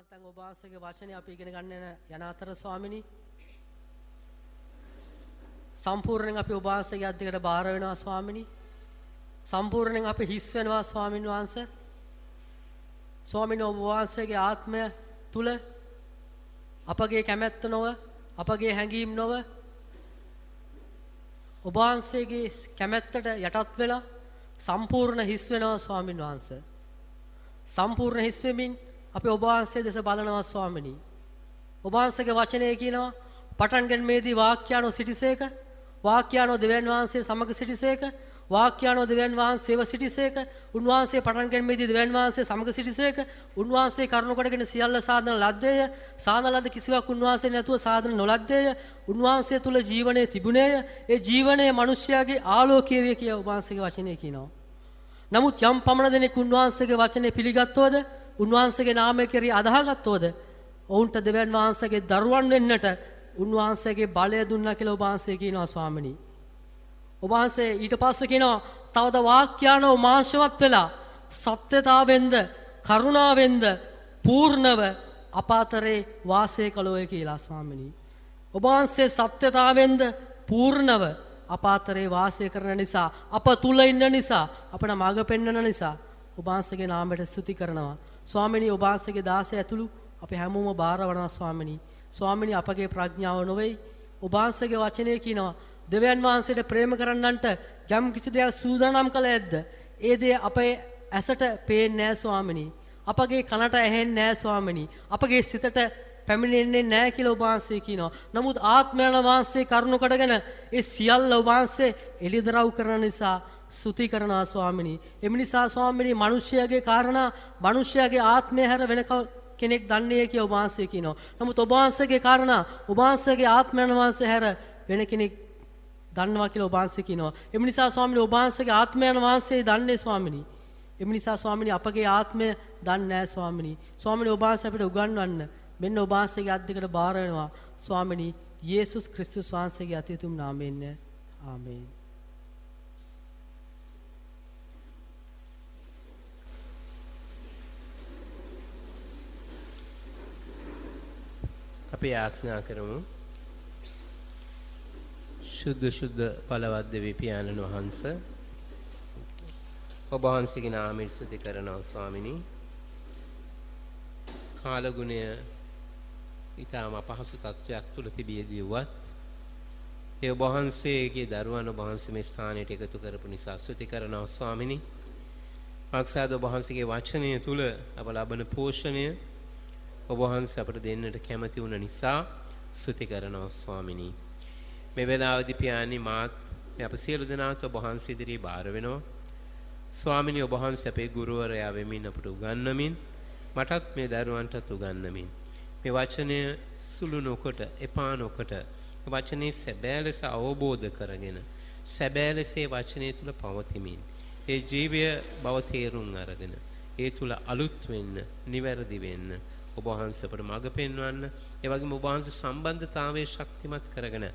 දැන් ඔබ වහන්සේගේ වචනේ අපි ඉගෙන ගන්න යන අතර ස්වාමිනී සම්පූර්ණයෙන් අපි ඔබ වහන්සේගේ අධ්‍යයනයට බාර වෙනවා ස්වාමිනී සම්පූර්ණයෙන් අපි හිස් වෙනවා ස්වාමින් වහන්සේ ස්වාමිනී ඔබ වහන්සේගේ ආත්මය තුල අපගේ කැමැත්ත නොව අපගේ හැඟීම් නොව ඔබ වහන්සේගේ කැමැත්තට යටත් වෙලා සම්පූර්ණ හිස් වෙනවා ස්වාමින් වහන්සේ සම්පූර්ණ හිස් වෙමින් අපි ඔබ වහන්සේ දෙස බලනවා ස්වාමිනී ඔබ වහන්සේගේ වචනේ කියනවා පටන් ගැනීමේදී වාක්‍යානෝ සිටිසේක වාක්‍යානෝ දෙවියන් වහන්සේ සමග සිටිසේක වාක්‍යානෝ දෙවියන් වහන්සේව සිටිසේක උන්වහන්සේ පටන් ගැනීමේදී දෙවියන් වහන්සේ සමග සිටිසේක උන්වහන්සේ කරුණ කොටගෙන සියල්ල සාධන ලද්දේය සාධන ලද්ද කිසිවක් උන්වහන්සේ නැතුව සාධන නොලද්දේය උන්වහන්සේ තුල ජීවනයේ තිබුණේය ඒ ජීවනයේ මිනිස්යාගේ ආලෝකය වේ කිය ඔබ වහන්සේගේ වචනේ කියනවා නමුත් යම් පමණ දෙනෙක් උන්වහන්සේගේ වචනේ පිළිගත්තෝද උන්වහන්සේගේ නාමය කෙරෙහි අදහාගත්තෝද ඔවුන්ට දෙවියන් වහන්සේගේ දරුවන් වෙන්නට උන්වහන්සේගේ බලය දුන්නා කියලා ඔබ වහන්සේ කියනවා ස්වාමිනී ඔබ වහන්සේ ඊට පස්සේ කියනවා තවද වාක්‍යානෝ මාංශවත් වෙලා සත්‍යතාවෙන්ද කරුණාවෙන්ද පූර්ණව අප අතරේ වාසය කළෝය කියලා ස්වාමිනී ඔබ වහන්සේ සත්‍යතාවෙන්ද පූර්ණව අප අතරේ වාසය කරන නිසා අප තුල ඉන්න නිසා අපට මඟ පෙන්වන නිසා ඔබ වහන්සේගේ නාමයට ස්තුති කරනවා ස්වාමිනී ඔබ වහන්සේගේ දාසය ඇතුළු අපි හැමෝම බාරවනවා ස්වාමිනී ස්වාමිනී අපගේ ප්‍රඥාව නොවේ ඔබ වහන්සේගේ වචනේ කියනවා දෙවියන් වහන්සේට ප්‍රේම කරන්නන්ට යම් කිසි දෙයක් සූදානම් කළ ඇද්ද ඒ දේ අපේ ඇසට පේන්නේ නැහැ ස්වාමිනී අපගේ කනට ඇහෙන්නේ නැහැ ස්වාමිනී අපගේ සිතට පැමිණෙන්නේ නැහැ කියලා ඔබ වහන්සේ කියනවා නමුත් ආත්මයන් වහන්සේ කරුණ කොටගෙන ඒ සියල්ල ඔබ වහන්සේ එළිදරව් කරන නිසා ස්තුති කරනවා ස්වාමිනී එම නිසා ස්වාමිනී මිනිස්යාගේ කාරණා මිනිස්යාගේ ආත්මය හැර වෙන කෙනෙක් දන්නේ කියලා ඔබ වහන්සේ කියනවා නමුත් ඔබ වහන්සේගේ කාරණා ඔබ වහන්සේගේ ආත්මයන් වහන්සේ හැර වෙන කෙනෙක් දන්නවා කියලා ඔබ වහන්සේ කියනවා එම නිසා ස්වාමිනී ඔබ වහන්සේගේ ආත්මයන් වහන්සේ දන්නේ ස්වාමිනී එම නිසා ස්වාමිනී අපගේ ආත්මය දන්නේ නැහැ ස්වාමිනී ස්වාමිනී ඔබ වහන්සේ අපිට උගන්වන්න මෙන්න ඔබ වහන්සේගේ අධ්‍යයනයට බාර වෙනවා ස්වාමිනී යේසුස් ක්‍රිස්තුස් වහන්සේගේ අතිඋතුම් නාමයෙන් ආමේන් අපි ආඥා කරමු සුද්ධ බලවත් දෙවි පියාණන් වහන්සේ ඔබ වහන්සේගේ නාමයෙන් ස්තුති කරනවා ස්වාමිනී කාලගුණය ඊටම අපහසු තත්වයක් තුල තිබියදීවත් ඒ ඔබ වහන්සේගේ දරුවන් ඔබ වහන්සේ මේ ස්ථානයට එකතු කරපු නිසා ස්තුති කරනවා ස්වාමිනී ආක්ෂාද ඔබ වහන්සේගේ වචනය තුල අප ලබන පෝෂණය ඔබ වහන්සේ අපට දෙන්නට කැමති වුණ නිසා ස්තුති කරනවා ස්වාමිනී මේ වෙලාවේදී පියාණනි මාත් අප සියලු දෙනාට ඔබ වහන්සේ ඉදිරියේ බාර වෙනවා ස්වාමිනී ඔබ වහන්සේ අපේ ගුරුවරයා වෙමින් අපට උගන්වමින් මටත් මේ දරුවන්ටත් උගන්වමින් මේ වචනය සුළු නොකොට එපා නොකොට වචනේ සැබෑ ලෙස අවබෝධ කරගෙන සැබෑ ලෙස වචනේ තුල පවතිමින් ඒ ජීවය බව තේරුම් අරගෙන ඒ තුල අලුත් වෙන්න නිවැරදි වෙන්න ඔබ වහන්සේ අපට මඟ පෙන්වන්න ඒ වගේම ඔබ වහන්සේ සම්බන්ධතාවයේ ශක්තිමත් කරගෙන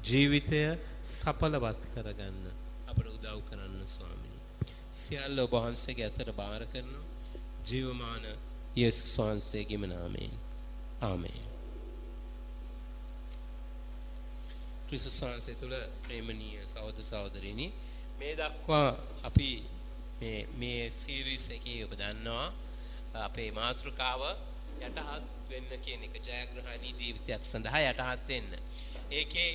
ජීවිතය සඵලවත් කරගන්න අපට උදව් කරන්න ස්වාමීනි සියල්ල ඔබ වහන්සේගේ අතට බාර කරන ජීවමාන යේසුස් වහන්සේගේම නාමයෙන් ආමේන් ක්‍රිස්තුස් වහන්සේ තුල ප්‍රේමණීය සහෝදර සහෝදරිනි මේ දක්වා අපි මේ සීරීස් එකේ ඔබ දන්නවා අපේ මාතෘකාව යටහත් වෙන්න කියන එක ජයග්‍රහණී ජීවිතයක් සඳහා යටහත් වෙන්න. ඒකේ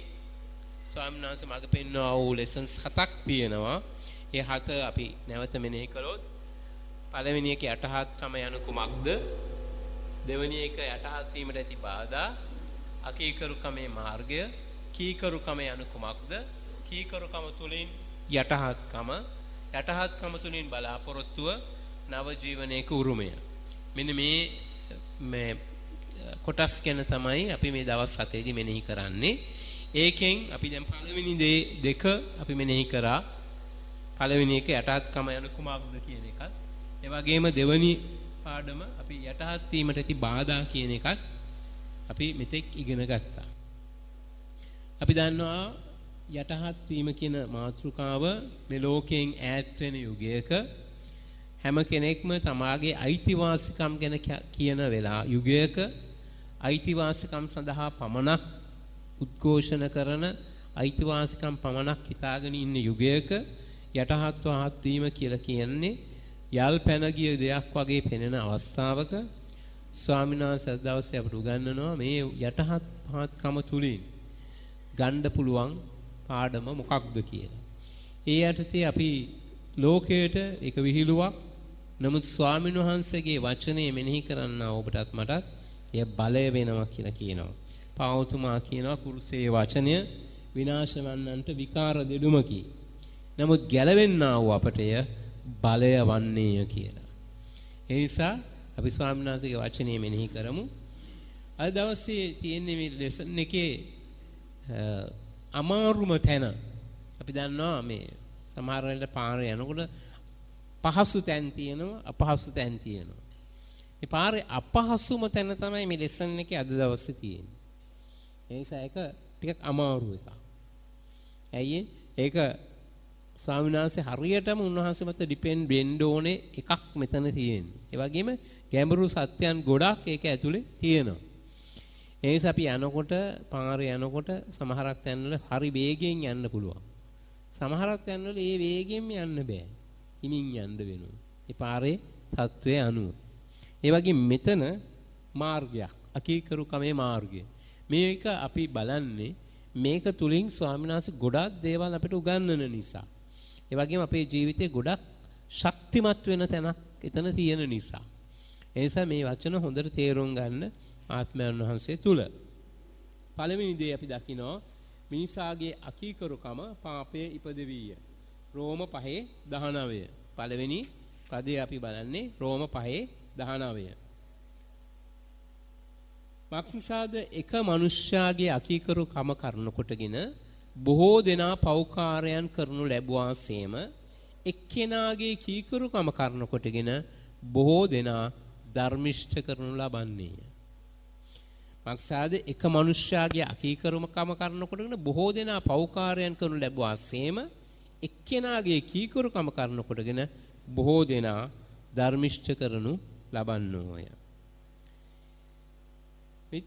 ස්වාමීන් වහන්සේ මඟ පෙන්වනවා වූ ලෙසන්ස් 7ක් තියෙනවා. ඒ 7 අපි නැවත මෙනෙහි කළොත් පළවෙනි එක යටහත්කම යන කුමක්ද? දෙවෙනි එක යටහත් වීමට ඇති බාධා, අකීකරුකමේ මාර්ගය, කීකරුකම යන කුමක්ද? කීකරුකම තුලින් යටහත්කම තුලින් බලාපොරොත්තුව නව ජීවනයක උරුමය. මෙන්න මේ කොටස් ගැන තමයි අපි මේ දවස් 7ේදී මෙනෙහි කරන්නේ. ඒකෙන් අපි දැන් පළවෙනි දෙක අපි මෙනෙහි කරා. පළවෙනි එක යටහත්කම යන කුමක්ද කියන එකත්. ඒ වගේම දෙවෙනි පාඩම අපි යටහත් වීමට ඇති බාධා කියන එකත් අපි මෙතෙක් ඉගෙන ගත්තා. අපි දන්නවා යටහත් වීම කියන මාතෘකාව මේ ලෝකයෙන් ඈත් වෙන යුගයක හැම කෙනෙක්ම තමාගේ අයිතිවාසිකම් ගැන කියන යුගයක අයිතිවාසිකම් සඳහා පමණක් උද්ඝෝෂණ කරන අයිතිවාසිකම් පමණක් හිතාගෙන ඉන්න යුගයක යටහත් වහත් වීම කියලා කියන්නේ යල් පැන ගිය දෙයක් වගේ පෙනෙන අවස්ථාවක ස්වාමීන් වහන්සේ දවසේ අපට උගන්වනවා මේ යටහත් පහත්කම තුලින් ගන්න පුළුවන් පාඩම මොකක්ද කියලා. ඒ යටතේ අපි ලෝකයට එක විහිළුවක් නමුත් ස්වාමීන් වහන්සේගේ වචනේ මෙනෙහි කරන්න ඔබටත් මටත් එය බලය වෙනවා කියලා කියනවා. පාවතුමා කියනවා කුරුසේ වචනය විනාශ වන්නන්ට විකාර දෙඩුමකි. නමුත් ගැලවෙන්නා වූ අපට එය බලය වන්නේය කියලා. ඒ නිසා අපි ස්වාමීන් වහන්සේගේ වචනේ මෙනෙහි කරමු. අද දවසේ තියෙන්නේ මේ ලෙසන් එකේ අමාරුම තැන. අපි දන්නවා මේ සමහර වෙලාවට පාරේ යනකොට පහසු තැන් තියෙනවා අපහසු තැන් තියෙනවා. මේ පාරේ අපහසුම තැන තමයි මේ ලෙසන් එකේ අද දවසේ තියෙන්නේ. ඒ නිසා ඒක ටිකක් අමාරු එකක්. ඇයි ඒක ස්වාමීන් වහන්සේ හරියටම උන්වහන්සේ මත ඩිපෙන්ඩ් වෙන්න ඕනේ එකක් මෙතන තියෙන්නේ. ඒ වගේම ගැඹුරු සත්‍යයන් ගොඩක් ඒක ඇතුලේ තියෙනවා. ඒ නිසා අපි යනකොට පාරේ යනකොට සමහරක් තැන්වල හරි වේගයෙන් යන්න පුළුවන්. සමහරක් තැන්වල ඒ වේගයෙන් යන්න බෑ. හිමින් යන්න වෙනවා. ඒ පාරේ තත්වයේ අනුව. ඒ වගේ මෙතන මාර්ගයක් අකීකරුකමේ මාර්ගය. මේක අපි බලන්නේ මේක තුලින් ස්වාමීන් වහන්සේ ගොඩක් දේවල් අපිට උගන්වන නිසා. ඒ වගේම අපේ ජීවිතේ ගොඩක් ශක්තිමත් වෙන තැනක් එතන තියෙන නිසා. ඒ නිසා මේ වචන හොඳට තේරුම් ගන්න ආත්මයන් වහන්සේ තුල. පළවෙනි දේ අපි දකිනවා මිනිසාගේ අකීකරුකම පාපයේ ඉපදෙවිය. රෝම 5:19. පළවෙනි පදේ අපි බලන්නේ රෝම 5:19. මක්නිසාද එක මනුෂ්‍යයාගේ අකීකරුකම කරනකොටගෙන බොහෝ දෙනා පෞකාරයන් කරනු ලැබුවාසේම එක්කෙනාගේ කීකරුකම කරනකොටගෙන බොහෝ දෙනා ධර්මිෂ්ඨ කරනු ලබන්නේය. මක්සාද එක මනුෂ්‍යයාගේ අකීකරුකම කරනකොටගෙන බොහෝ දෙනා පෞකාරයන් කරනු ලැබුවාසේම එක්කෙනාගේ කීකරුකම කරනකොටගෙන බොහෝ දෙනා ධර්මිෂ්ඨ කරනු ලබන්නෝය. මේක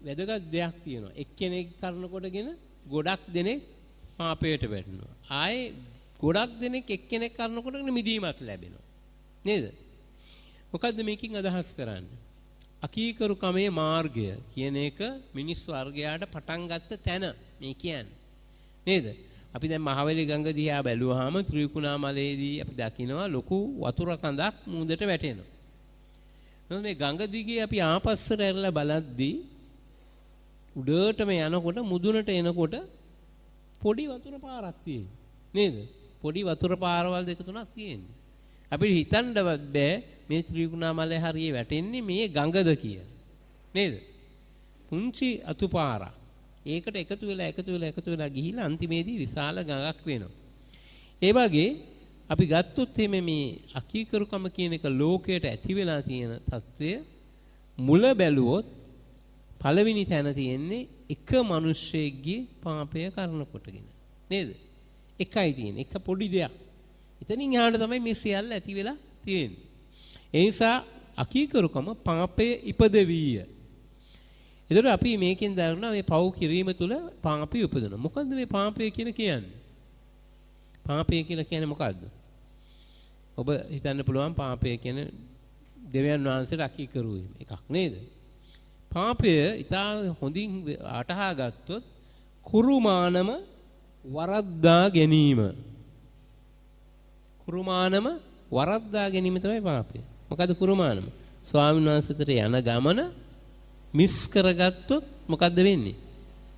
වැදගත් දෙයක් තියෙනවා. එක්කෙනෙක් කරනකොටගෙන ගොඩක් දෙනෙක් පාපයට වැටෙනවා. ආයේ ගොඩක් දෙනෙක් එක්කෙනෙක් කරනකොටගෙන මිදීමක් ලැබෙනවා. නේද? මොකද්ද මේකින් අදහස් කරන්නේ? අකීකරුකමේ මාර්ගය කියන එක මිනිස් වර්ගයාට පටන් ගත්ත තැන මේ කියන්නේ. නේද? අපි දැන් මහවැලි ගඟ දිහා බැලුවාම ත්‍රිකුණාමලයේදී අපි දකිනවා ලොකු වතුර කඳක් මූදට වැටෙනවා. මේ ගඟ දිගේ අපි ආපස්සට ඇරලා බලද්දී උඩටම යනකොට මුදුනට එනකොට පොඩි වතුර පාරක් තියෙනවා. නේද? පොඩි වතුර පාරවල් දෙක තුනක් තියෙනවා. අපිට හිතන්නවත් බෑ මේ ත්‍රිකුණාමලය හරියේ වැටෙන්නේ මේ ගඟද කියලා. නේද? පුංචි අතු පාරක්. ඒකට එකතු වෙලා ගිහිලා අන්තිමේදී විශාල ගඟක් වෙනවා. ඒ වගේ අපි ගත්තොත් මේ අකීකරුකම කියන එක ලෝකයට ඇති වෙලා තියෙන తත්වය මුල බැලුවොත් පළවෙනි තැන තියෙන්නේ එක මිනිස්සෙක්ගේ පාපය කරනකොටගෙන. නේද? එකයි තියෙන්නේ. එක පොඩි දෙයක්. එතනින් එහාට තමයි මේ සියල්ල ඇති වෙලා තියෙන්නේ. ඒ නිසා අකීකරුකම පාපය ඉපදෙවිය. ඒතර අපි මේකෙන් දන්නවා මේ පව් කිරීම තුළ පාපය උපදිනවා. මොකද්ද මේ පාපය කියන්නේ? පාපය කියලා කියන්නේ මොකද්ද? ඔබ හිතන්න පුළුවන් පාපය කියන්නේ දෙවියන් වහන්සේට අකීකරු වීම එකක් නේද? පාපය ඉතා හොඳින් අටහා ගත්තොත් කුරුමානම වරද්දා ගැනීම. කුරුමානම වරද්දා ගැනීම තමයි පාපය. මොකද්ද කුරුමානම? ස්වාමීන් වහන්සේට යන ගමන මිස් කරගත්තොත් මොකද්ද වෙන්නේ?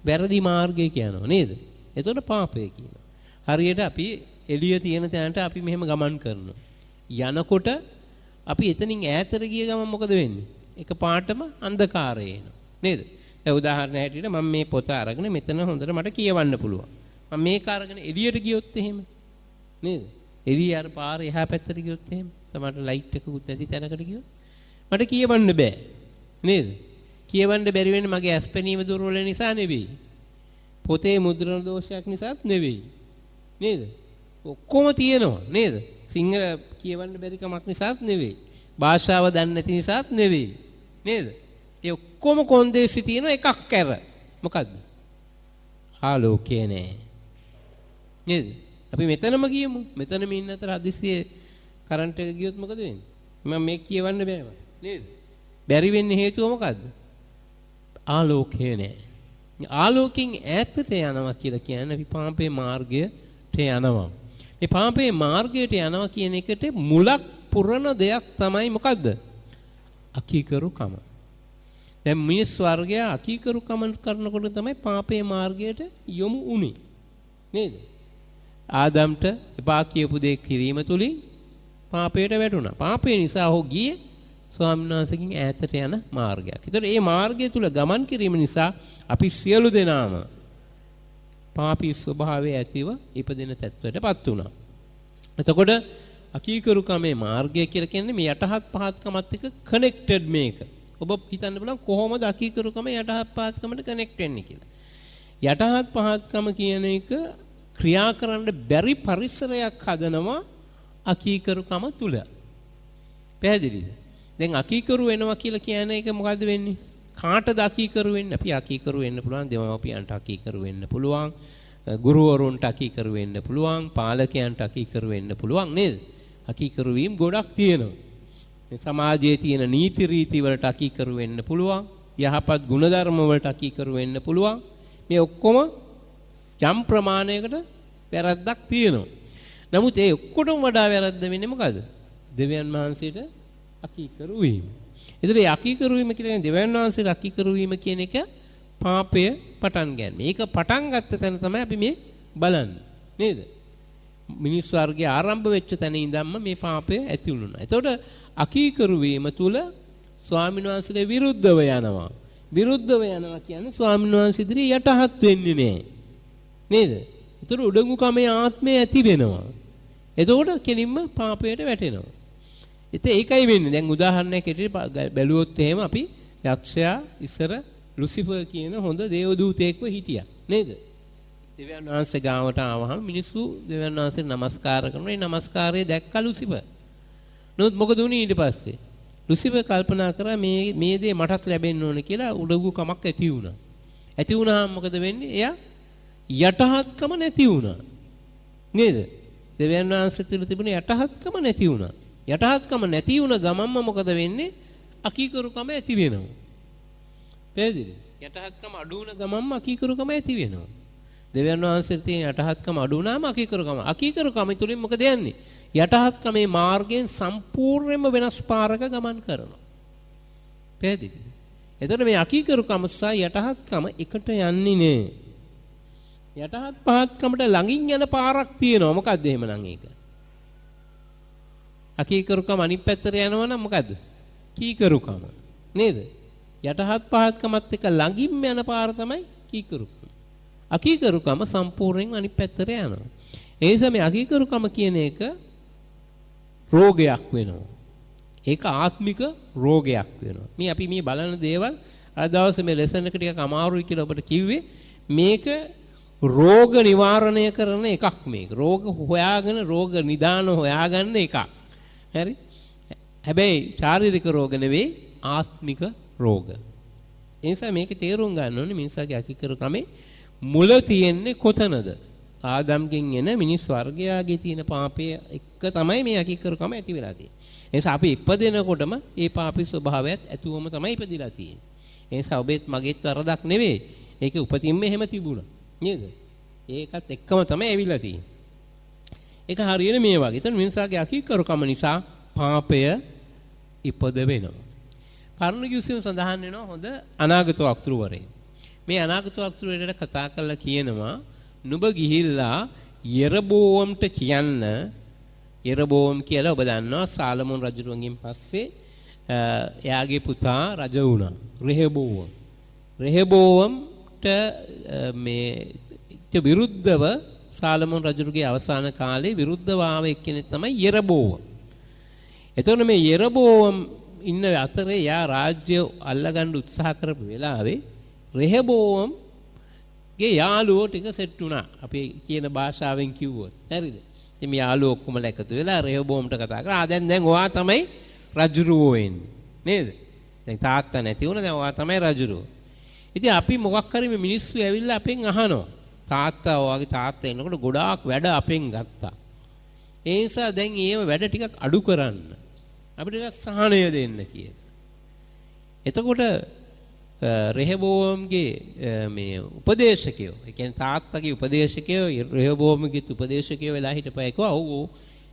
වැරදි මාර්ගය කියනවා නේද? එතකොට පාපය කියනවා. හරියට අපි එළිය තියෙන තැනට අපි මෙහෙම ගමන් කරනවා. යනකොට අපි එතනින් ඈතට ගිය ගමන් මොකද වෙන්නේ? එක පාටම අන්ධකාරය එනවා. නේද? දැන් උදාහරණ හැටියට මම මේ පොත අරගෙන මෙතන හොඳට මට කියවන්න පුළුවන්. මම මේක අරගෙන එළියට ගියොත් එහෙම නේද? එළිය අර පාරේ එහා පැත්තට ගියොත් එහෙම තමයි ලයිට් එකකුත් නැති තැනකට ගියොත් මට කියවන්න බෑ. නේද? කියවන්න බැරි වෙන්නේ මගේ ඇස්පෙනීම දුර්වල නිසා නෙවෙයි. පොතේ මුද්‍රණ දෝෂයක් නිසාත් නෙවෙයි. නේද? ඔක්කොම තියෙනවා නේද? සිංහල කියවන්න බැරි කමක් නිසාත් නෙවෙයි. භාෂාව දන්නේ නැති නිසාත් නෙවෙයි. නේද? ඒ ඔක්කොම කොන්දේසි තියෙන එකක් කර. මොකද්ද? ආලෝකය නෑ. නේද? අපි මෙතනම ගියමු. මෙතනම ඉන්න අතර හදිස්සියේ කරන්ට් එක ගියොත් මොකද වෙන්නේ? මම මේක කියවන්න බෑ මට. නේද? බැරි වෙන්නේ හේතුව මොකද්ද? ආලෝකය නෑ. ආලෝකයෙන් ඈතට යනවා කියලා කියන්නේ අපි පාපේ මාර්ගයට යනවා. මේ පාපේ මාර්ගයට යනවා කියන එකට මුලක් පුරන දෙයක් තමයි මොකද්ද? අකීකරුකම. දැන් මිනිස් වර්ගය අකීකරුකම කරනකොට තමයි පාපේ මාර්ගයට යොමු වුනේ. නේද? ආදම්ට එපා කියපු දේ කිරීම තුලින් පාපයට වැටුණා. පාපය නිසා ඔහු ගියේ ස්වාමීන් වහන්සේගෙන් ඈතට යන මාර්ගයක්. ඒතකොට මේ මාර්ගය තුල ගමන් කිරීම නිසා අපි සියලු දෙනාම පාපී ස්වභාවය ඇතිව ඉපදෙන තත්ත්වයටපත් වුණා. එතකොට අකීකරුකමේ මාර්ගය කියලා කියන්නේ මේ යටහත් පහත්කමත් එක්ක කනෙක්ටඩ් මේක. ඔබ හිතන්න බලන්න කොහොමද අකීකරුකම යටහත් පහත්කමට කනෙක්ට් වෙන්නේ කියලා. යටහත් පහත්කම කියන එක ක්‍රියා කරන්න බැරි පරිසරයක් හදනවා අකීකරුකම තුල. පැහැදිලිද? දැන් අකීකරු වෙනවා කියලා කියන එක මොකද්ද වෙන්නේ? කාටද අකීකරු වෙන්නේ? අපි අකීකරු වෙන්න පුළුවන්, දෙමව්පියන්ට අකීකරු වෙන්න පුළුවන්, ගුරුවරුන්ට අකීකරු වෙන්න පුළුවන්, පාලකයන්ට අකීකරු වෙන්න පුළුවන් නේද? අකීකරු වීම ගොඩක් තියෙනවා. මේ සමාජයේ තියෙන නීති රීති වලට අකීකරු වෙන්න පුළුවන්, යහපත් ගුණධර්ම වලට අකීකරු වෙන්න පුළුවන්. මේ ඔක්කොම යම් ප්‍රමාණයකට වැරද්දක් තියෙනවා. නමුත් ඒ ඔක්කොටම වඩා වැරද්ද වෙන්නේ මොකද? දෙවියන් වහන්සේට අකීකරු වීම. ඒතර ඒ අකීකරු වීම කියන්නේ දෙවියන් වහන්සේට අකීකරු වීම කියන එක පාපය පටන් ගන්න. මේක පටන් ගත්ත තැන තමයි අපි මේ බලන්නේ. නේද? මිනිස් වර්ගය ආරම්භ වෙච්ච තැන ඉඳන්ම මේ පාපය ඇති වුණා. එතකොට අකීකරු වීම තුල ස්වාමීන් වහන්සේට විරුද්ධව යනවා. විරුද්ධව යනවා කියන්නේ ස්වාමීන් වහන්සේ ඉදිරියේ යටහත් වෙන්නේ නැහැ. නේද? ඒතර උඩඟුකමේ ආත්මය ඇති වෙනවා. එතකොට කෙලින්ම පාපයට වැටෙනවා. ඒකයි වෙන්නේ. දැන් උදාහරණයක් ඇටියට බැලුවොත් එහෙම අපි යක්ෂයා ඉස්සර ලුසිෆර් කියන හොඳ දේව දූතයෙක්ව හිටියා. නේද? දෙවියන් වහන්සේ ගාවට ආවහම මිනිස්සු දෙවියන් වහන්සේට නමස්කාර කරනවා. ඒ නමස්කාරය දැක්ක ලුසිෆර්. නමුත් මොකද වුනේ ඊට පස්සේ? ලුසිෆර් කල්පනා කරා මේ දේ මටත් ලැබෙන්න ඕන කියලා උඩඟුකමක් ඇති වුණා. ඇති වුණාම මොකද වෙන්නේ? එයා යටහත්කම නැති වුණා. නේද? දෙවියන් වහන්සේ තුල තිබුණ යටහත්කම නැති වුණා. යටහත්කම නැති වුණ ගමන්ම මොකද වෙන්නේ? අකීකරුකම ඇති වෙනවා. පැහැදිලිද? යටහත්කම අඩු වුණ ගමන්ම අකීකරුකම ඇති වෙනවා. දෙවියන් වහන්සේ තියෙන යටහත්කම අඩු වුණාම අකීකරුකම තුලින් මොකද යන්නේ? යටහත්කමේ මාර්ගයෙන් සම්පූර්ණයෙන්ම වෙනස් පාරක ගමන් කරනවා. පැහැදිලිද? එතකොට මේ අකීකරුකම සහ යටහත්කම එකට යන්නේ නෑ. යටහත් පහත්කමට ළඟින් යන පාරක් තියෙනවා. මොකද්ද එහෙමනම් ඒක? අකීකරුකම අනිත් පැත්තට යනවා නම් මොකද්ද? කීකරුකම. නේද? යටහත් පහත්කමත් එක්ක ළඟින්ම යන පාර තමයි කීකරුකම. අකීකරුකම සම්පූර්ණයෙන් අනිත් පැත්තට යනවා. ඒ නිසා මේ අකීකරුකම කියන එක රෝගයක් වෙනවා. ඒක ආත්මික රෝගයක් වෙනවා. මේ අපි මේ බලන දේවල් අද දවසේ මේ ලෙසන් එක ටිකක් අමාරුයි කියලා ඔබට කිව්වේ. මේක රෝග නිවාරණය කරන එකක් මේක. රෝග හොයාගෙන රෝග නිදාන හොයාගන්න එකක්. හරි? හැබැයි ශාරීරික රෝග නෙවෙයි ආත්මික රෝග. ඒ නිසා මේක තේරුම් ගන්න ඕනේ මිනිසාගේ අකීකරුකමේ මුල තියෙන්නේ කොතනද? ආදම්ගෙන් එන මිනිස් වර්ගයාගේ තියෙන පාපය එක තමයි මේ අකීකරුකම ඇති වෙලා තියෙන්නේ. ඒ නිසා අපි ඉපදෙනකොටම මේ පාපී ස්වභාවයත් ඇතුවම තමයි ඉපදිලා තියෙන්නේ. ඒ නිසා ඔබෙත් මගේත් වරදක් නෙවෙයි. ඒක උපතින්ම එහෙම තිබුණා. නේද? ඒකත් එක්කම තමයි ඇවිල්ලා තියෙන්නේ. ඒක හරියට මේ වගේ. එතන මිනිසාගේ අකීකරුකම නිසා පාපය ඉපද වෙනවා. පරණ කිව්සියම සඳහන් වෙනවා හොඳ අනාගත වක්තෘවරේ. මේ අනාගත වක්තෘවරේට කතා කරලා කියනවා නුඹ ගිහිල්ලා යෙරබෝවම්ට කියන්න. යෙරබෝවම් කියලා ඔබ දන්නවා සාලමෝන් රජුගෙන් පස්සේ එයාගේ පුතා රජ වුණා. රෙහබෝවම්. රෙහබෝවම්ට මේ විරුද්ධව සාලමෝන් රජුගේ අවසාන කාලේ විරුද්ධව ආව එක්කෙනෙක් තමයි යෙරබෝවම්. එතකොට මේ යෙරබෝවම් ඉන්න අතරේ යා රාජ්‍ය අල්ලගන්න උත්සාහ කරපු වෙලාවේ රෙහබෝවම්ගේ යාළුවෝ ටික සෙට් වුණා. අපි කියන භාෂාවෙන් කිව්වොත්. හරිද? ඉතින් මේ යාළුවෝ ඔක්කොම එකතු වෙලා රෙහෝබෝම්ට කතා කරා. දැන් ඔයා තමයි රජුරෝ වෙන්නේ. නේද? දැන් තාත්තා නැති වුණා. දැන් ඔයා තමයි රජුරෝ. ඉතින් අපි මොකක් හරි මේ මිනිස්සු ඇවිල්ලා අපෙන් අහනවා. තාත්තා ඔයාගේ තාත්තා එනකොට ගොඩාක් වැඩ අපෙන් ගත්තා. ඒ නිසා දැන් ඒව වැඩ ටිකක් අඩු කරන්න. අපිට ටිකක් සහනය දෙන්න කියලා. එතකොට රෙහෝබෝම්ගේ මේ උපදේශකයෝ, ඒ කියන්නේ තාත්තගේ උපදේශකයෝ රෙහෝබෝම්ගේ උපදේශකයෝ වෙලා හිටපෑ කිව්වා ඔව්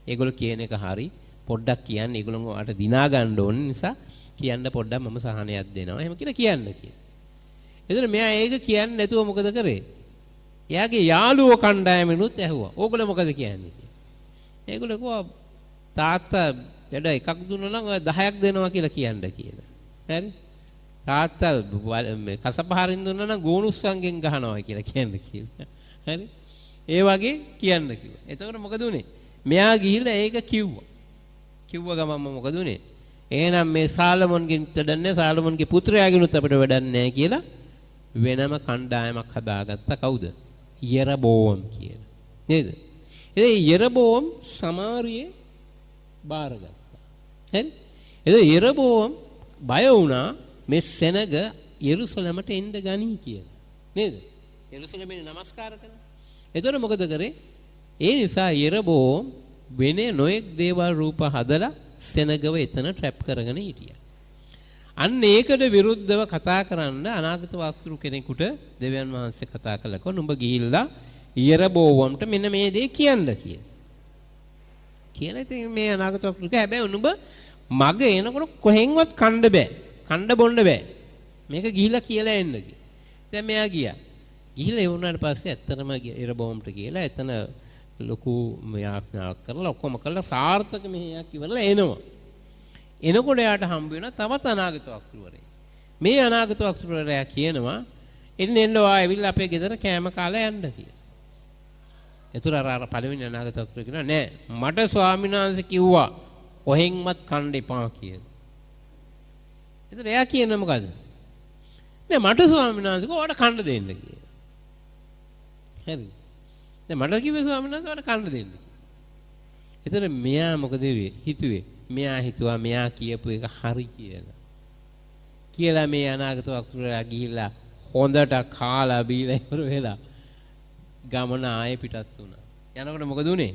ඒගොල්ලෝ කියන එක හරි. පොඩ්ඩක් කියන්න ඒගොල්ලෝ ඔයාට දිනා ගන්න ඕන නිසා කියන්න පොඩ්ඩක් මම සහනයක් දෙනවා. එහෙම කියලා කියන්න කියලා. එතන මෙයා ඒක කියන්නේ නැතුව මොකද කරේ? එයාගේ යාළුවෝ කණ්ඩායමිනුත් ඇහුවා. ඕගොල්ලෝ මොකද කියන්නේ කියලා. ඒගොල්ලෝ කිව්වා තාත්තා වැඩ එකක් දුන්නා නම් ඔය 10ක් දෙනවා කියලා කියන්න කියලා. හරි? තාත්තා කසපහරින් දුන්නා නම් ගෝනුස්සන්ගෙන් ගහනවා කියලා කියන්න කියලා. හරි? ඒ වගේ කියන්න කිව්වා. එතකොට මොකද උනේ? මෙයා ගිහිල්ලා ඒක කිව්වා. කිව්ව ගමන්ම මොකද උනේ? එහෙනම් මේ සාලමොන්ගෙන් වැඩන්නේ සාලමොන්ගේ පුත්‍රයාගෙනුත් අපිට වැඩක් නැහැ කියලා වෙනම කණ්ඩායමක් හදාගත්තා. කවුද? යෙරබෝම් කියලා. නේද? ඉතින් යෙරබෝම් සමාරියේ බාරගත්තා. හරි? ඉතින් යෙරබෝම් බය වුණා මේ සෙනග යෙරුසලමට එන්න ගනී කියලා. නේද? යෙරුසලමේ නමස්කාර කරනවා. එතකොට මොකද කරේ? ඒ නිසා යෙරබෝම් වෙනේ නොයෙක් දේවල් රූප හදලා සෙනගව එතන ට්‍රැප් කරගෙන හිටියා. අන්න ඒකට විරුද්ධව කතා කරන්න අනාගත වක්තෘ කෙනෙකුට දෙවියන් වහන්සේ කතා කළා. නුඹ ගිහිල්ලා යෙරබෝවම්ට මෙන්න මේ දේ කියන්න කියලා. කියලා ඉතින් මේ අනාගත වක්තෘ කිව්වා හැබැයි නුඹ මග එනකොට කොහෙන්වත් කණ්ඩ බෑ. කණ්ඩ බොන්න බෑ. මේක ගිහිල්ලා කියලා එන්න කිව්වා. දැන් මෙයා ගියා. ගිහිල්ලා ඒ වුණාට පස්සේ ඇත්තටම යෙරබෝවම්ට ගිහලා එතන ලොකු යාඥාවක් කරලා ඔක්කොම කරලා සාර්ථක මෙහෙයක් ඉවරලා එනවා. එනකොට යාට හම්බ වෙනවා තවත් අනාගත වක්තෘවරයෙක්. මේ අනාගත වක්තෘවරයා කියනවා එන්න ඔයා ඇවිල්ලා අපේ ගෙදර කෑම කාලා යන්න කියලා. ඒතර අර පළවෙනි අනාගත වක්තෘවරයා කියනවා නෑ මට ස්වාමීන් වහන්සේ කිව්වා කොහෙන්වත් කන්න එපා කියලා. ඒතර එයා කියන්නේ මොකද? නෑ මට ස්වාමීන් වහන්සේ ඔයාට කන්න දෙන්න කියලා. හරි. දැන් මට කිව්වේ ස්වාමීන් වහන්සේ ඔයාට කන්න දෙන්න. ඒතර මෙයා මොකද හිතුවේ? මෙයා හිතුවා මෙයා කියපු එක හරි කියලා. කියලා මේ අනාගත වක්තෘවරයා ගිහිල්ලා හොඳට කාලා බීලා ඉවර වෙලා ගමන ආයේ පිටත් වුණා. යනකොට මොකද උනේ?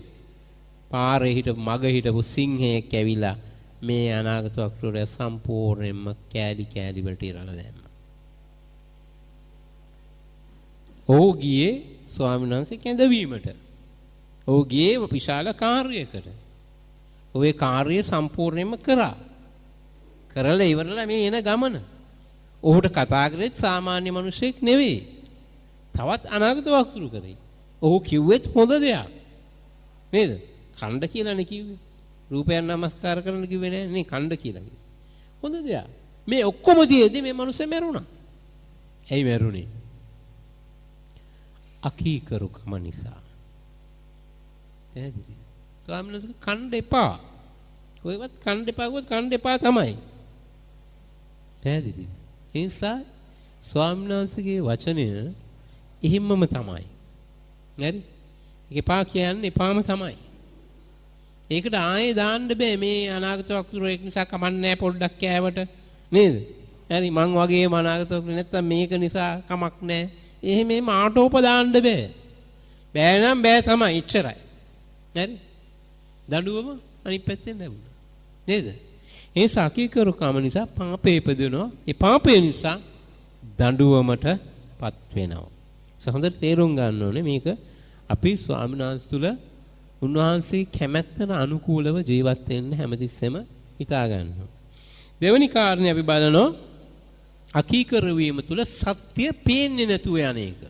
පාරේ හිටපු මග හිටපු සිංහයෙක් ඇවිලා මේ අනාගත වක්තෘවරයා සම්පූර්ණයෙන්ම කෑලි කෑලි වලට ඉරලා දැම්මා. ඔහු ගියේ ස්වාමීන් වහන්සේ කැඳවීමට. ඔහු ගියේ විශාල කාර්යයකට. ඔය කාර්යය සම්පූර්ණයෙන්ම කරා. කරලා ඉවරලා මේ එන ගමන. ඔහුට කතා කරෙත් සාමාන්‍ය මිනිසෙක් නෙවෙයි. තවත් අනාගත වක්තෘ කරේ. ඔහු කිව්වෙත් හොඳ දෙයක්. නේද? කණ්ඩ කියලානේ කිව්වේ. රූපයන් නමස්කාර කරන්න කිව්වේ නෑ නේ කණ්ඩ කියලා කිව්වේ. හොඳ දෙයක්. මේ ඔක්කොම තියේදී මේ මිනිස්සු මැරුණා. ඇයි මැරුණේ? අකීකරුකම නිසා. එහෙනම් ස්වාමීන් වහන්සේ කණ්ඩ එපා. කොහෙවත් කණ්ඩ එපා කිව්වොත් කණ්ඩ එපා තමයි. පැහැදිලිද? ඒ නිසා ස්වාමීන් වහන්සේගේ වචනය එහෙම්මම තමයි. හරි? ඒක එපා කියන්නේ එපාම තමයි. ඒකට ආයේ දාන්න බෑ මේ අනාගත වක්තෘවරයෙක් නිසා කමන්නේ පොඩ්ඩක් කෑවට නේද? හරි මං වගේම අනාගත වක්තෘ නැත්තම් මේක නිසා කමක් නැහැ. එහෙම ආටෝප දාන්න බෑ. බෑ නම් බෑ තමයි එච්චරයි. හරි? දඬුවම අනිත් පැත්තෙන් ලැබුණා. නේද? ඒ සාකීකරුකම නිසා පාපේ ඉපදෙනවා. ඒ පාපය නිසා දඬුවමටපත් වෙනවා. හොඳට තේරුම් ගන්න ඕනේ මේක අපි ස්වාමීන් වහන්සේ තුල උන්වහන්සේ කැමැත්තට අනුකූලව ජීවත් වෙන්න හැමතිස්සෙම හිතා ගන්නවා. දෙවෙනි කාරණේ අපි බලනවා අකීකර වීම තුල සත්‍ය පේන්නේ නැතුව යන එක.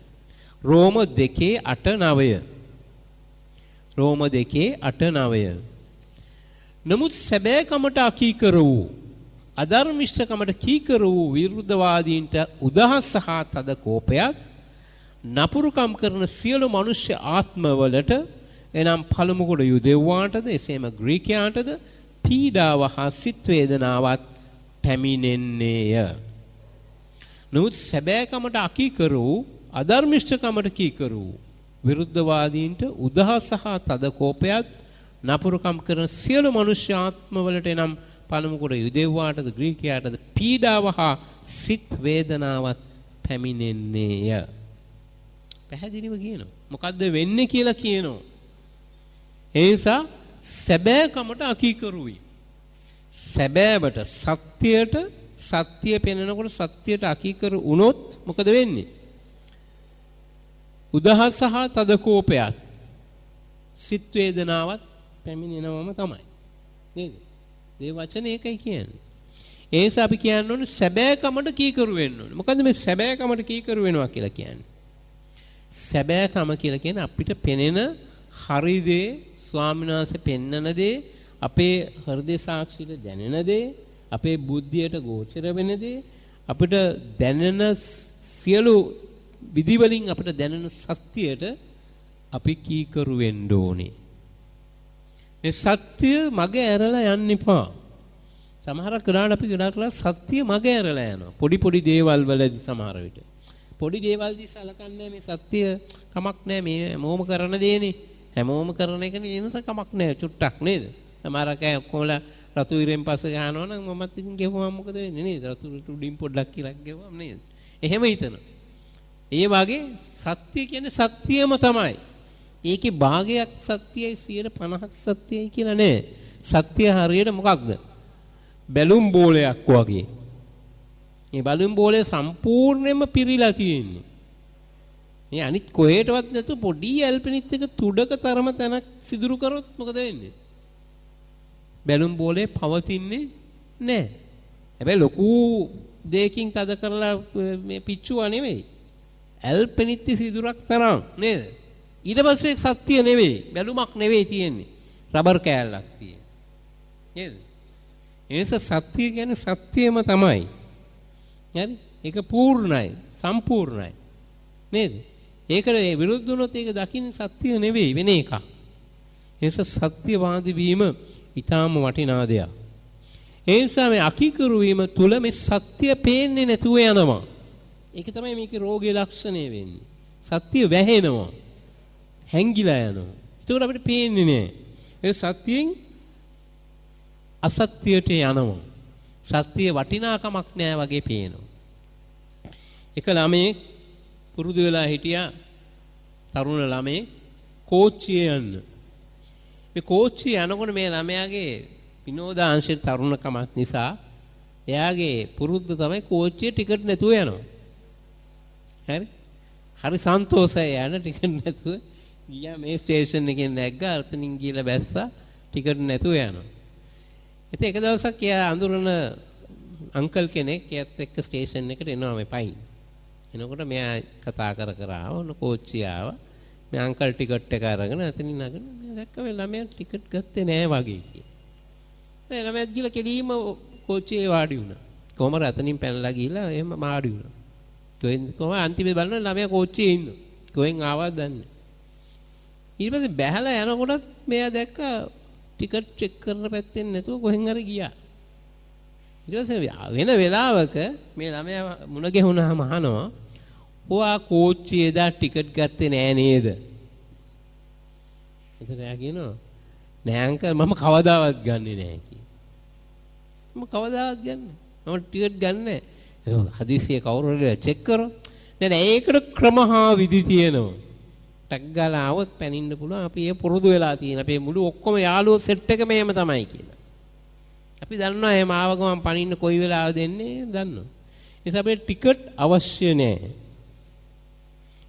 රෝම 2:8-9. රෝම 2:8-9. නමුත් සැබෑකමට අකීකර වූ අධර්මිෂ්ඨකමට කීකර වූ විරුද්ධවාදීන්ට උදහස් හා තද කෝපයක් නපුරුකම් කරන සියලු මනුෂ්‍ය ආත්මවලට එනම් පළමු කොට යුදෙව්වාටද එසේම ග්‍රීකයාටද පීඩාව හා සිත් වේදනාවත් පැමිණෙන්නේය. නමුත් සැබෑකමට අකීකර වූ අධර්මිෂ්ඨකමට කීකර වූ විරුද්ධවාදීන්ට උදහස හා තද කෝපයත් නපුරුකම් කරන සියලු මනුෂ්‍ය ආත්මවලට එනම් පළමු කොට යුදෙව්වාටද ග්‍රීකයාටද පීඩාව හා සිත් වේදනාවත් පැමිණෙන්නේය. පැහැදිලිව කියනවා. මොකද්ද වෙන්නේ කියලා කියනවා. ඒ නිසා සැබෑකමට අකීකරු වී. සැබෑවට සත්‍යයට සත්‍ය පෙනෙනකොට සත්‍යයට අකීකරු වුණොත් මොකද වෙන්නේ? උදහස හා තද කෝපයත් සිත් වේදනාවත් පැමිණෙනවම තමයි. නේද? මේ වචනේ ඒකයි කියන්නේ. ඒ නිසා අපි කියන්න ඕනේ සැබෑකමට කීකරු වෙන්න ඕනේ. මොකද්ද මේ සැබෑකමට කීකරු වෙනවා කියලා කියන්නේ? සැබෑකම කියලා කියන්නේ අපිට පෙනෙන හරි දේ, ස්වාමීන් වහන්සේ පෙන්නන දේ, අපේ හෘදේ සාක්ෂියට දැනෙන දේ, අපේ බුද්ධියට ගෝචර වෙන දේ, අපිට දැනෙන සියලු විදි වලින් අපිට දැනෙන සත්‍යයට අපි කීකරු වෙන්න ඕනේ. මේ සත්‍ය මගේ ඇරලා යන්න එපා. සමහරක් වෙලාවට අපි ගොඩාක්ලා සත්‍ය මගේ ඇරලා යනවා. පොඩි දේවල් වලදී සමහර විට. පොඩි දේවල් දී සලකන්නේ මේ සත්‍ය කමක් නැහැ මේ හැමෝම කරන දේනේ. හැමෝම කරන එක නිනස කමක් නැහැ චුට්ටක් නේද? සමහරක් අය ඔක්කොමලා රතු ඉරෙන් පස්සේ ගහනවා නම් මමත් ඉතින් ගෙවුවම මොකද වෙන්නේ නේද? රතු උඩින් පොඩ්ඩක් කියලා ගෙවුවම නේද? එහෙම හිතනවා. ඒ වගේ සත්‍ය කියන්නේ සත්‍යම තමයි. ඒකේ භාගයක් සත්‍යයි 50ක් සත්‍යයි කියලා නෑ. සත්‍ය හරියට මොකක්ද? බැලුම් බෝලයක් වගේ. මේ බැලුම් බෝලේ සම්පූර්ණයෙන්ම පිරීලා තියෙන්නේ. මේ අනිත් කොහෙටවත් නැතු පොඩි ඇල්පිනිත් එක තුඩක තරම තැනක් සිදුරු කරොත් මොකද වෙන්නේ? බැලුම් බෝලේ පවතින්නේ නෑ. හැබැයි ලොකු දෙයකින් තද කරලා මේ පිච්චුවා නෙවෙයි. ඇල්පිනිත් සිදුරක් තරම් නේද? ඊට පස්සේ සත්‍ය නෙවෙයි, බැලුමක් නෙවෙයි තියෙන්නේ. රබර් කෑල්ලක් තියෙන්නේ. නේද? ඒස සත්‍ය කියන්නේ සත්‍යම තමයි. හරි? ඒක පූර්ණයි, සම්පූර්ණයි. නේද? ඒකට විරුද්ධ වුණොත් ඒක දකින්න සත්‍ය නෙවෙයි වෙන එකක්. ඒස සත්‍යවාදී වීම ඊටාම වටිනා දෙයක්. ඒ නිසා මේ අකීකරු වීම තුල මේ සත්‍ය පේන්නේ නැතුව යනවා. ඒක තමයි මේකේ රෝගී ලක්ෂණය වෙන්නේ. සත්‍ය වැහෙනවා. හැංගිලා යනවා. ඒකට අපිට පේන්නේ නෑ. ඒ සත්‍යයෙන් අසත්‍යයට යනවා. සත්‍ය වටිනාකමක් නෑ වගේ පේනවා. එක ළමයෙක් පුරුදු වෙලා හිටියා තරුණ ළමයෙක් කෝච්චියේ යන්න. මේ කෝච්චිය යනකොට මේ ළමයාගේ විනෝදාංශයේ තරුණකමක් නිසා එයාගේ පුරුද්ද තමයි කෝච්චියේ ටිකට් නැතුව යනවා. හරි? හරි සන්තෝෂයි යන ටිකට් නැතුව ගියා මේ ස්ටේෂන් එකෙන් නැග්ගා අතනින් ගිහලා බැස්සා ටිකට් නැතුව යනවා. ඉතින් එක දවසක් එයා අඳුරන අංකල් කෙනෙක් එයත් එක්ක ස්ටේෂන් එකට එනවා මේ පයින්. එනකොට මෙයා කතා කර ආවොන කෝච්චිය ආවා. මේ අංකල් ටිකට් එක අරගෙන අතනින් නගන මම දැක්ක මේ ළමයා ටිකට් ගත්තේ නෑ වගේ කියලා. ඒ ළමයා ගිහලා කෙලින්ම කෝච්චියේ වාඩි වුණා. කොහමද අතනින් පැනලා ගිහලා එහෙම වාඩි වුණා. කොහොම අන්තිමේ බලන ළමයා කෝච්චියේ ඉන්නවා. කොහෙන් ආවද දන්නේ. ඊට පස්සේ බැහැලා යනකොටත් මෙයා දැක්ක ටිකට් චෙක් කරන පැත්තෙන් නැතුව කොහෙන් හරි ගියා. ඊට පස්සේ වෙන වෙලාවක මේ ළමයා මුණ ගැහුණාම අහනවා ඔයා කෝච්චියේ දා ටිකට් ගත්තේ නෑ නේද? එතන එයා කියනවා නෑ අංකල් මම කවදාවත් ගන්නෙ නෑ කියලා. මම කවදාවත් ගන්නෙ. මම ටිකට් ගන්නෙ නෑ. හදිසියේ කවුරු හරි චෙක් කරා. නෑ ඒකට ක්‍රම හා විදි තියෙනවා. ටක් ගාලා આવොත් පැනින්න පුළුවන්. අපි ඒ පුරුදු වෙලා තියෙන. අපේ මුළු ඔක්කොම යාළුවෝ සෙට් එක මෙහෙම තමයි කියලා. අපි දන්නවා එහෙම ආව ගමන් පනින්න කොයි වෙලාවද එන්නේ දන්නවා. ඒ නිසා අපේ ටිකට් අවශ්‍ය නෑ.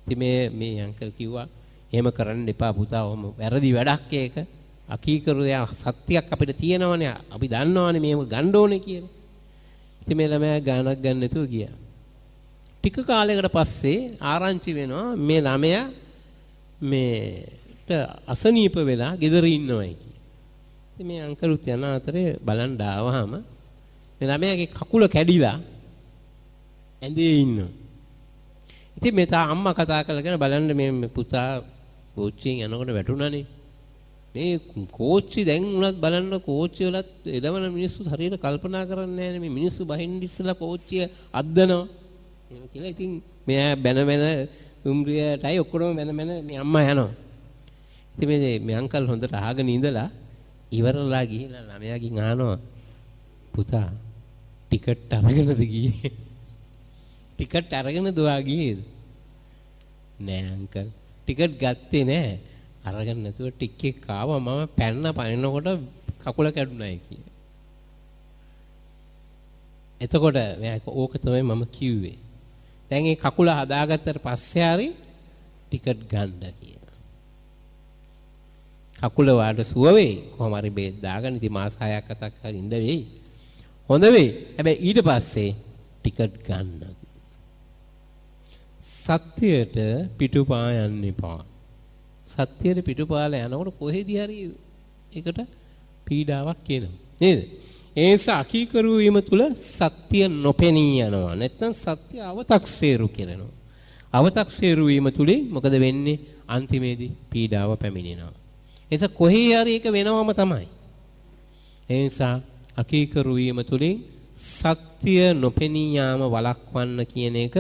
ඉතින් මේ අංකල් කිව්වා එහෙම කරන්න එපා පුතා. ඔහොම වැරදි වැඩක් ඒක. අකීකරු සත්‍යයක් අපිට තියෙනවනේ. අපි දන්නවනේ මේක ගන්න ඕනේ කියලා. ඉතින් මේ ළමයා ගානක් ගන්න නැතුව ගියා. ටික කාලයකට පස්සේ ආරංචි වෙනවා මේ ළමයා මේට අසනීප වෙලා ගෙදර ඉන්නවයි කියලා. ඉතින් මේ අංකලුත් යන අතරේ බලන් ආවහම මේ ළමයාගේ කකුල කැඩිලා ඇඳේ ඉන්නවා. ඉතින් මේ තා අම්මා කතා කරගෙන බලන්න මේ පුතා කෝච්චියෙන් යනකොට වැටුණානේ. මේ කෝච්චි දැන් උනත් බලන්න කෝච්චි වලත් එළවන මිනිස්සු හරියට කල්පනා කරන්නේ නැහැ මේ මිනිස්සු බහින්න ඉස්සලා කෝච්චිය අද්දනවා. එහෙම කියලා ඉතින් මෙයා බැන දුම්රියටයි ඔක්කොම මැන මේ අම්මා යනවා. ඉතින් මේ අංකල් හොඳට අහගෙන ඉඳලා ඉවරලා ගිහිල්ලා ළමයාගෙන් අහනවා පුතා ටිකට් අරගෙනද ගියේ? ටිකට් අරගෙනද ඔයා ගියේද? නෑ අංකල් ටිකට් ගත්තේ නෑ. අරගෙන නැතුව ටිකෙක් ආවා මම පැන්න පනිනකොට කකුල කැඩුනායි කිය. එතකොට ඕක තමයි මම කිව්වේ. දැන් මේ කකුල හදාගත්තට පස්සේ හරි ටිකට් ගන්න කියලා. කකුල වාට සුව වෙයි. කොහොම හරි බේත් දාගෙන ඉතින් මාස 6ක් 7ක් හරි ඉඳ වෙයි. හොඳ වෙයි. හැබැයි ඊට පස්සේ ටිකට් ගන්න. සත්‍යයට පිටුපා යන්න එපා. සත්‍යයට පිටුපාලා යනකොට කොහෙදී හරි ඒකට පීඩාවක් එනවා. නේද? ඒ නිසා අකීකරු වීම තුල සත්‍ය නොපෙනී යනවා. නැත්නම් සත්‍ය අව탁සේරු කරනවා. අව탁සේරු වීම තුලින් මොකද වෙන්නේ? අන්තිමේදී පීඩාව පැමිණෙනවා. ඒ නිසා කොහේ හරි ඒක වෙනවම තමයි. ඒ නිසා අකීකරු වීම තුලින් සත්‍ය නොපෙනී යාම වළක්වන්න කියන එක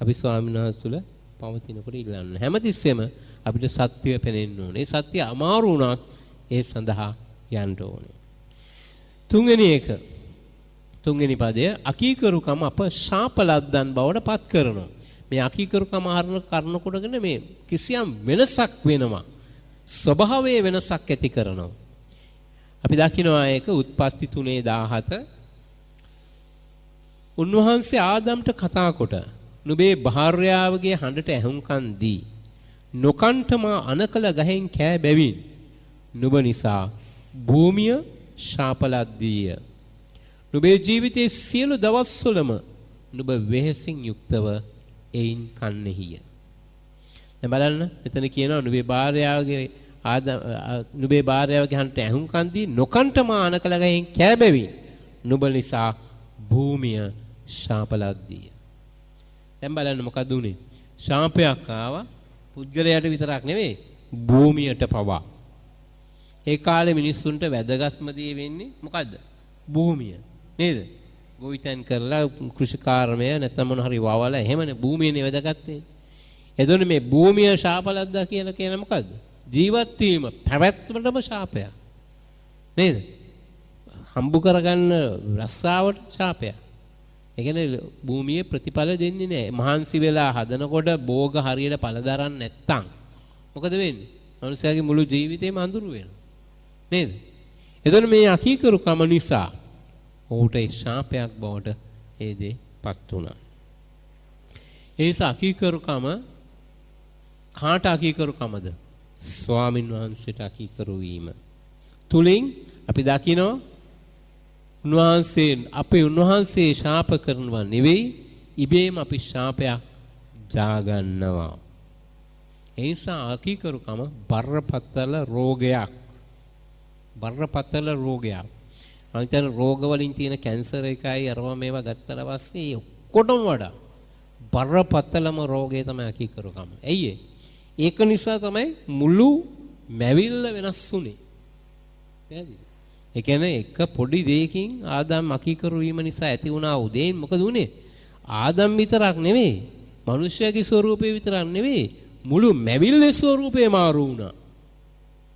අපි ස්වාමීන් වහන්සේ තුල පවතිනකොට ඉල්ලන්න. හැමතිස්සෙම අපිට සත්‍ය පෙනෙන්න ඕනේ. සත්‍ය අමාරු වුණත් ඒ සඳහා යන්න ඕනේ. තුන්වෙනි පදය අකීකරුකම අප ශාපලද්දන් බවට පත් කරනවා. මේ අකීකරුකම ආරණ කරනකොටගෙන මේ කිසියම් වෙනසක් වෙනවා. ස්වභාවයේ වෙනසක් ඇති කරනවා. අපි දකිනවා ඒක උත්පත්ති 3:17 උන්වහන්සේ ආදම්ට කතා කොට නුඹේ භාර්යාවගේ හඬට ඇහුම්කන් දී නොකන්ඨමා අනකල ගහෙන් කෑ බැවින් නුඹ නිසා භූමිය ශාපලද්දීය. නුඹේ ජීවිතයේ සියලු දවස්වලම නුඹ වෙහෙසින් යුක්තව එයින් කන්නේහිය. දැන් බලන්න මෙතන කියනවා නුඹේ භාර්යාවගේ හඬට ඇහුම්කන් දී නොකන්ඨමා අනකල ගහෙන් කෑ බැවින් නුඹ නිසා භූමිය ශාපලද්දීය. දැන් බලන්න මොකද උනේ? ශාපයක් ආවා පුද්ගලයාට විතරක් නෙවෙයි භූමියට පවා. ඒ කාලේ මිනිස්සුන්ට වැදගත්ම දේ වෙන්නේ මොකද්ද? භූමිය. නේද? ගොවිතැන් කරලා කෘෂිකාර්මය නැත්නම් මොන හරි වවලා එහෙමනේ භූමියනේ වැදගත් වෙන්නේ. එතකොට මේ භූමිය ශාපලද්දා කියලා කියන්නේ මොකද්ද? ජීවත් වීම පැවැත්මටම ශාපයක්. නේද? හම්බු කරගන්න රස්සාවට ශාපයක්. ඒ කියන්නේ භූමියේ ප්‍රතිඵල දෙන්නේ නැහැ. මහන්සි වෙලා හදනකොට භෝග හරියට පළ දරන්නේ නැත්තම් මොකද වෙන්නේ? මනුස්සයාගේ මුළු ජීවිතේම අඳුරු වෙනවා. නේද? එතකොට මේ අකීකරුකම නිසා ඔහුට ඒ ශාපයක් බවට ඒ දේපත් වුණා. ඒ නිසා අකීකරුකම කාට අකීකරුකමද? ස්වාමින් වහන්සේට අකීකරු වීම තුලින් අපි දකිනවා උන්වහන්සේ ශාප කරනවා නෙවෙයි ඉබේම අපි ශාපයක් ජාගන්නවා. ඒ නිසා අකීකරුකම බරපතල රෝගයක්. අනිතර රෝග වලින් තියෙන කැන්සර් එකයි අරවා මේවා ගත්තට පස්සේ ඔක්කොටම වඩා බරපතලම රෝගය තමයි අකීකරුකම. ඇයි ඒක නිසා තමයි මුළු මැවිල්ල වෙනස් වුනේ. නේද? ඒ කියන්නේ එක පොඩි දෙයකින් ආදම් අකීකරු වීම නිසා ඇති වුණා උදේන් මොකද උනේ? ආදම් විතරක් නෙවෙයි, මිනිස්යාගේ ස්වරූපේ විතරක් නෙවෙයි, මුළු මැවිල්ලේ ස්වරූපේ මාරු වුණා.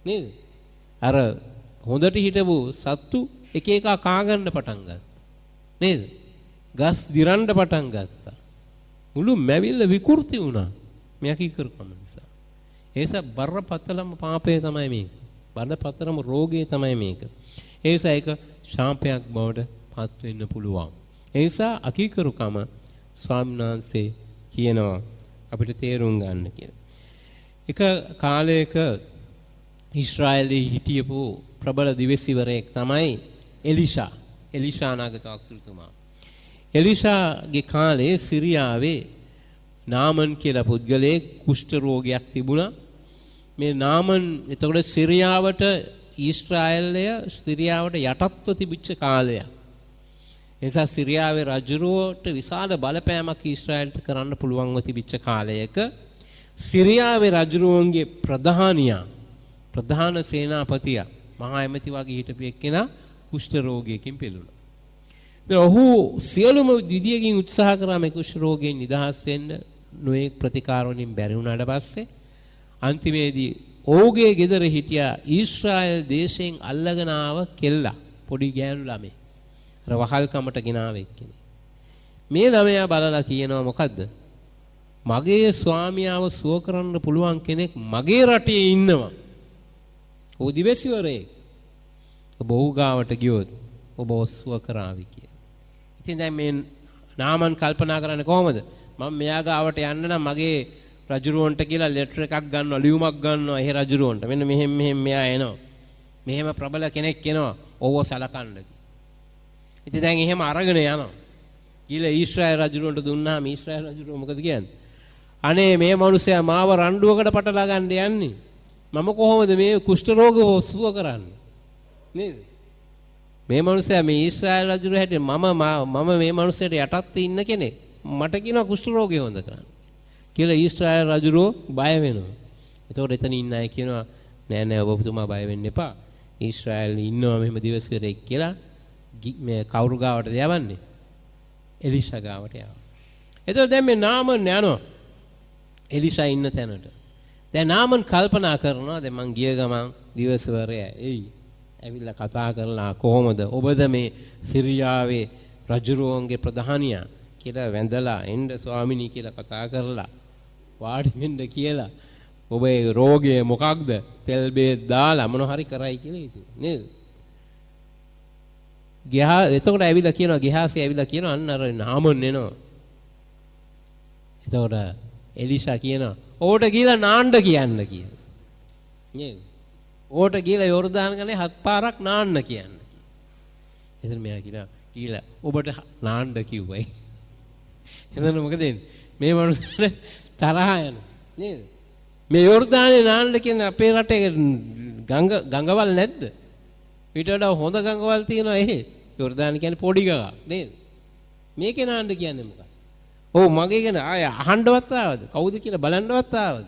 නේද? අර හොඳට හිටපු සත්තු එක එක කා ගන්න පටන් ගත්තා. නේද? ගස් දිරන්න පටන් ගත්තා. මුළු මැවිල්ල විකෘති වුණා. මේ අකීකරුකම නිසා. ඒස බරපතලම පාපය තමයි මේක. බරපතලම රෝගය තමයි මේක. ඒ නිසා ඒක ශාපයක් බවට පත් වෙන්න පුළුවන්. ඒ නිසා අකීකරුකම ස්වාමීන් වහන්සේ කියනවා අපිට තේරුම් ගන්න කියලා. එක කාලයක ඊශ්‍රායලයේ හිටියපු ප්‍රබල දිවිසිවරයෙක් තමයි එලිෂා නාගත වක්තෘතුමා. එලිෂාගේ කාලේ සිරියාවේ නාමන් කියලා පුද්ගලයෙක් කුෂ්ඨ රෝගයක් තිබුණා. මේ නාමන් එතකොට සිරියාවට යටත්ව තිබිච්ච කාලයක්. ඒ නිසා සිරියාවේ රජුරුවට විශාල බලපෑමක් ඊශ්‍රායලට කරන්න පුළුවන්ව තිබිච්ච කාලයක සිරියාවේ රජුරුවන්ගේ ප්‍රධාන සේනාපතියා මහා ඇමති වගේ හිටපු එක්කෙනා කුෂ්ඨ රෝගයකින් පෙළුණා. ඉතින් ඔහු සියලුම විදියකින් උත්සාහ කරා මේ කුෂ්ඨ රෝගයෙන් නිදහස් වෙන්න, නොඑක් ප්‍රතිකාර වලින් බැරි වුණාට පස්සේ අන්තිමේදී ඕගේ ගෙදර හිටියා ඊශ්‍රායල් දේශයෙන් අල්ලගෙන ආව කෙල්ලා පොඩි ගෑනු ළමයි. අර වහල්කමට ගෙනාවෙක් කෙනෙක්. මේ ළමයා බලලා කියනවා මොකද්ද? මගේ ස්වාමියාව සුව කරන්න පුළුවන් කෙනෙක් මගේ රටේ ඉන්නවා. ඔව් දිවසිවරේ. ඔබ ඔහු ගාවට ගියොත් ඔබ සුව කරાવી කියලා. ඉතින් දැන් මේ නාමන් කල්පනා කරන්නේ කොහොමද? මම මෙයා ගාවට යන්න නම් මගේ රජුරුවන්ට කියලා ලෙටර් එකක් ගන්නවා, ලියුමක් ගන්නවා එහෙ රජුරුවන්ට. මෙන්න මෙහෙම මෙයා එනවා. මෙහෙම ප්‍රබල කෙනෙක් එනවා. ඔව්ව සලකන්න. ඉතින් දැන් එහෙම අරගෙන යනවා. ඊළ ඊශ්‍රායල් රජුරුවන්ට දුන්නාම ඊශ්‍රායල් රජුරුව මොකද කියන්නේ? අනේ මේ මිනිසයා මාව රණ්ඩුවකට පටලා ගන්න යන්නේ. මම කොහොමද මේ කුෂ්ඨ රෝග සුව කරන්නේ? නේද? මේ මිනිසයා මේ ඊශ්‍රායල් රජුරුව හැටි මම මේ මිනිසයාට යටත් ඉන්න කෙනෙක්. මට කියනවා කුෂ්ඨ රෝගය හොඳ කරන්න. කියලා ඊශ්‍රායල් රජුරෝ බය වෙනවා. එතකොට එතන ඉන්න අය කියනවා නෑ නෑ ඔබතුමා බය වෙන්න එපා. ඊශ්‍රායල් ඉන්නවා මෙහෙම දිවසිරෙක් කියලා මේ කවුරු ගාවටද යවන්නේ? එලිෂා ගාවට යවනවා. එතකොට දැන් මේ නාමන් යනවා. එලිෂා ඉන්න තැනට. දැන් නාමන් කල්පනා කරනවා දැන් මං ගිය ගමන් දිවසිවරයා එයි. ඇවිල්ලා කතා කරලා කොහොමද ඔබද මේ සිරියාවේ රජුරුවන්ගේ ප්‍රධානියා කියලා වැඳලා එන්න ස්වාමිනී කියලා කතා කරලා වාඩි වෙන්න කියලා ඔබේ රෝගය මොකක්ද තෙල් බේත් දාලා මොන හරි කරයි කියලා හිතුවා නේද? එතකොට ඇවිල්ලා කියනවා ගිහාසි ඇවිල්ලා කියනවා අන්න අර නාමන් එනවා. එතකොට එලිෂා කියනවා ඕට ගිහලා නාන්න කියන්න කියලා. නේද? ඕට ගිහලා යෝර්දාන ගලේ 7 පාරක් නාන්න කියන්න. එතන මෙයා කියනවා ගිහලා ඔබට නාන්න කිව්වයි. එතන මොකද මේ මිනිස්සුන්ට තරහ යන නේද? මේ යෝර්දානේ නාන්න කියන්නේ අපේ රටේ ගංගවල් නැද්ද? ඊට වඩා හොඳ ගංගවල් තියෙනවා එහෙ. යෝර්දාන කියන්නේ පොඩි ගඟක් නේද? මේකේ නාන්න කියන්නේ මොකක්ද? ඔව් මගේ කියන ආය අහන්නවත් ආවද? කවුද කියලා බලන්නවත් ආවද?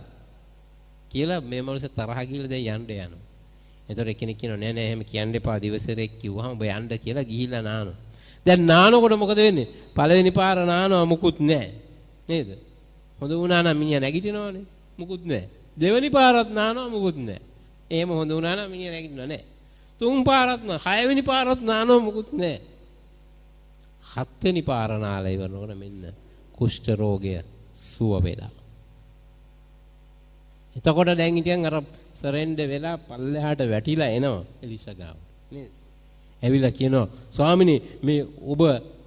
කියලා මේ මිනිස්සු තරහ ගිහලා දැන් යන්න යනවා. එතකොට එක්කෙනෙක් කියනවා නෑ නෑ එහෙම කියන්න එපා දිවසරෙක් කිව්වහම ඔබ යන්න කියලා ගිහිල්ලා නානවා. දැන් නානකොට මොකද වෙන්නේ? පළවෙනි පාර නානවා මුකුත් නැහැ. නේද? හොඳ වුණා නම් මිනිහා නැගිටිනවනේ. මුකුත් නැහැ. දෙවෙනි පාරත් නානවා මුකුත් නැහැ. එහෙම හොඳ වුණා නම් මිනිහා නැගිටිනවා නැහැ. තුන් පාරත් නා, හයවෙනි පාරත් නානවා මුකුත් නැහැ. හත්වෙනි පාර නාලා ඉවරනකොට මෙන්න කුෂ්ඨ රෝගය සුව වෙලා. එතකොට දැන් ඉතින් අර සරෙන්ඩර් වෙලා පල්ලෙහාට වැටිලා එනවා එලිෂා ගාව. නේද? ඇවිල්ලා කියනවා ස්වාමිනේ මේ ඔබ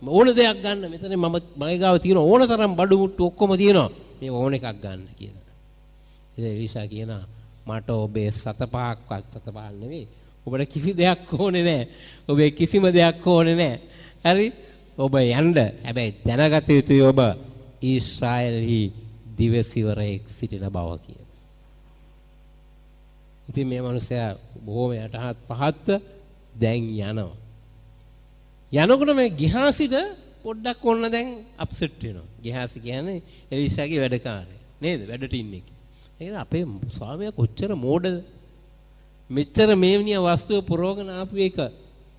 ඕන දෙයක් ගන්න මෙතන මගේ ගාව තියෙන ඕන තරම් බඩු මුට්ටු ඔක්කොම තියෙනවා මේ ඕන එකක් ගන්න කියලා. ඉතින් එලිෂා කියනවා මට ඔබේ 7 පහක් නෙවෙයි ඔබට කිසි දෙයක් ඕනේ නැහැ. ඔබේ කිසිම දෙයක් ඕනේ නැහැ. හරි? ඔබ යන්න. හැබැයි දැනගත යුතුයි ඔබ ඊශ්‍රායල්හි දිවසිවරයෙක් සිටින බව කියලා. ඉතින් මේ මිනිසයා බොහොම යටහත් පහත් දැන් යනවා. යනකොට මේ ගිහාසිට පොඩ්ඩක් ඔන්න දැන් අප්සෙට් වෙනවා. ගිහාසි කියන්නේ එලිෂාගේ වැඩකාරයා. නේද? වැඩට ඉන්නේ. ඒක අපේ ස්වාමියා කොච්චර මෝඩද? මෙච්චර මේ විනිය වස්තුව පුරවගෙන ආපු එක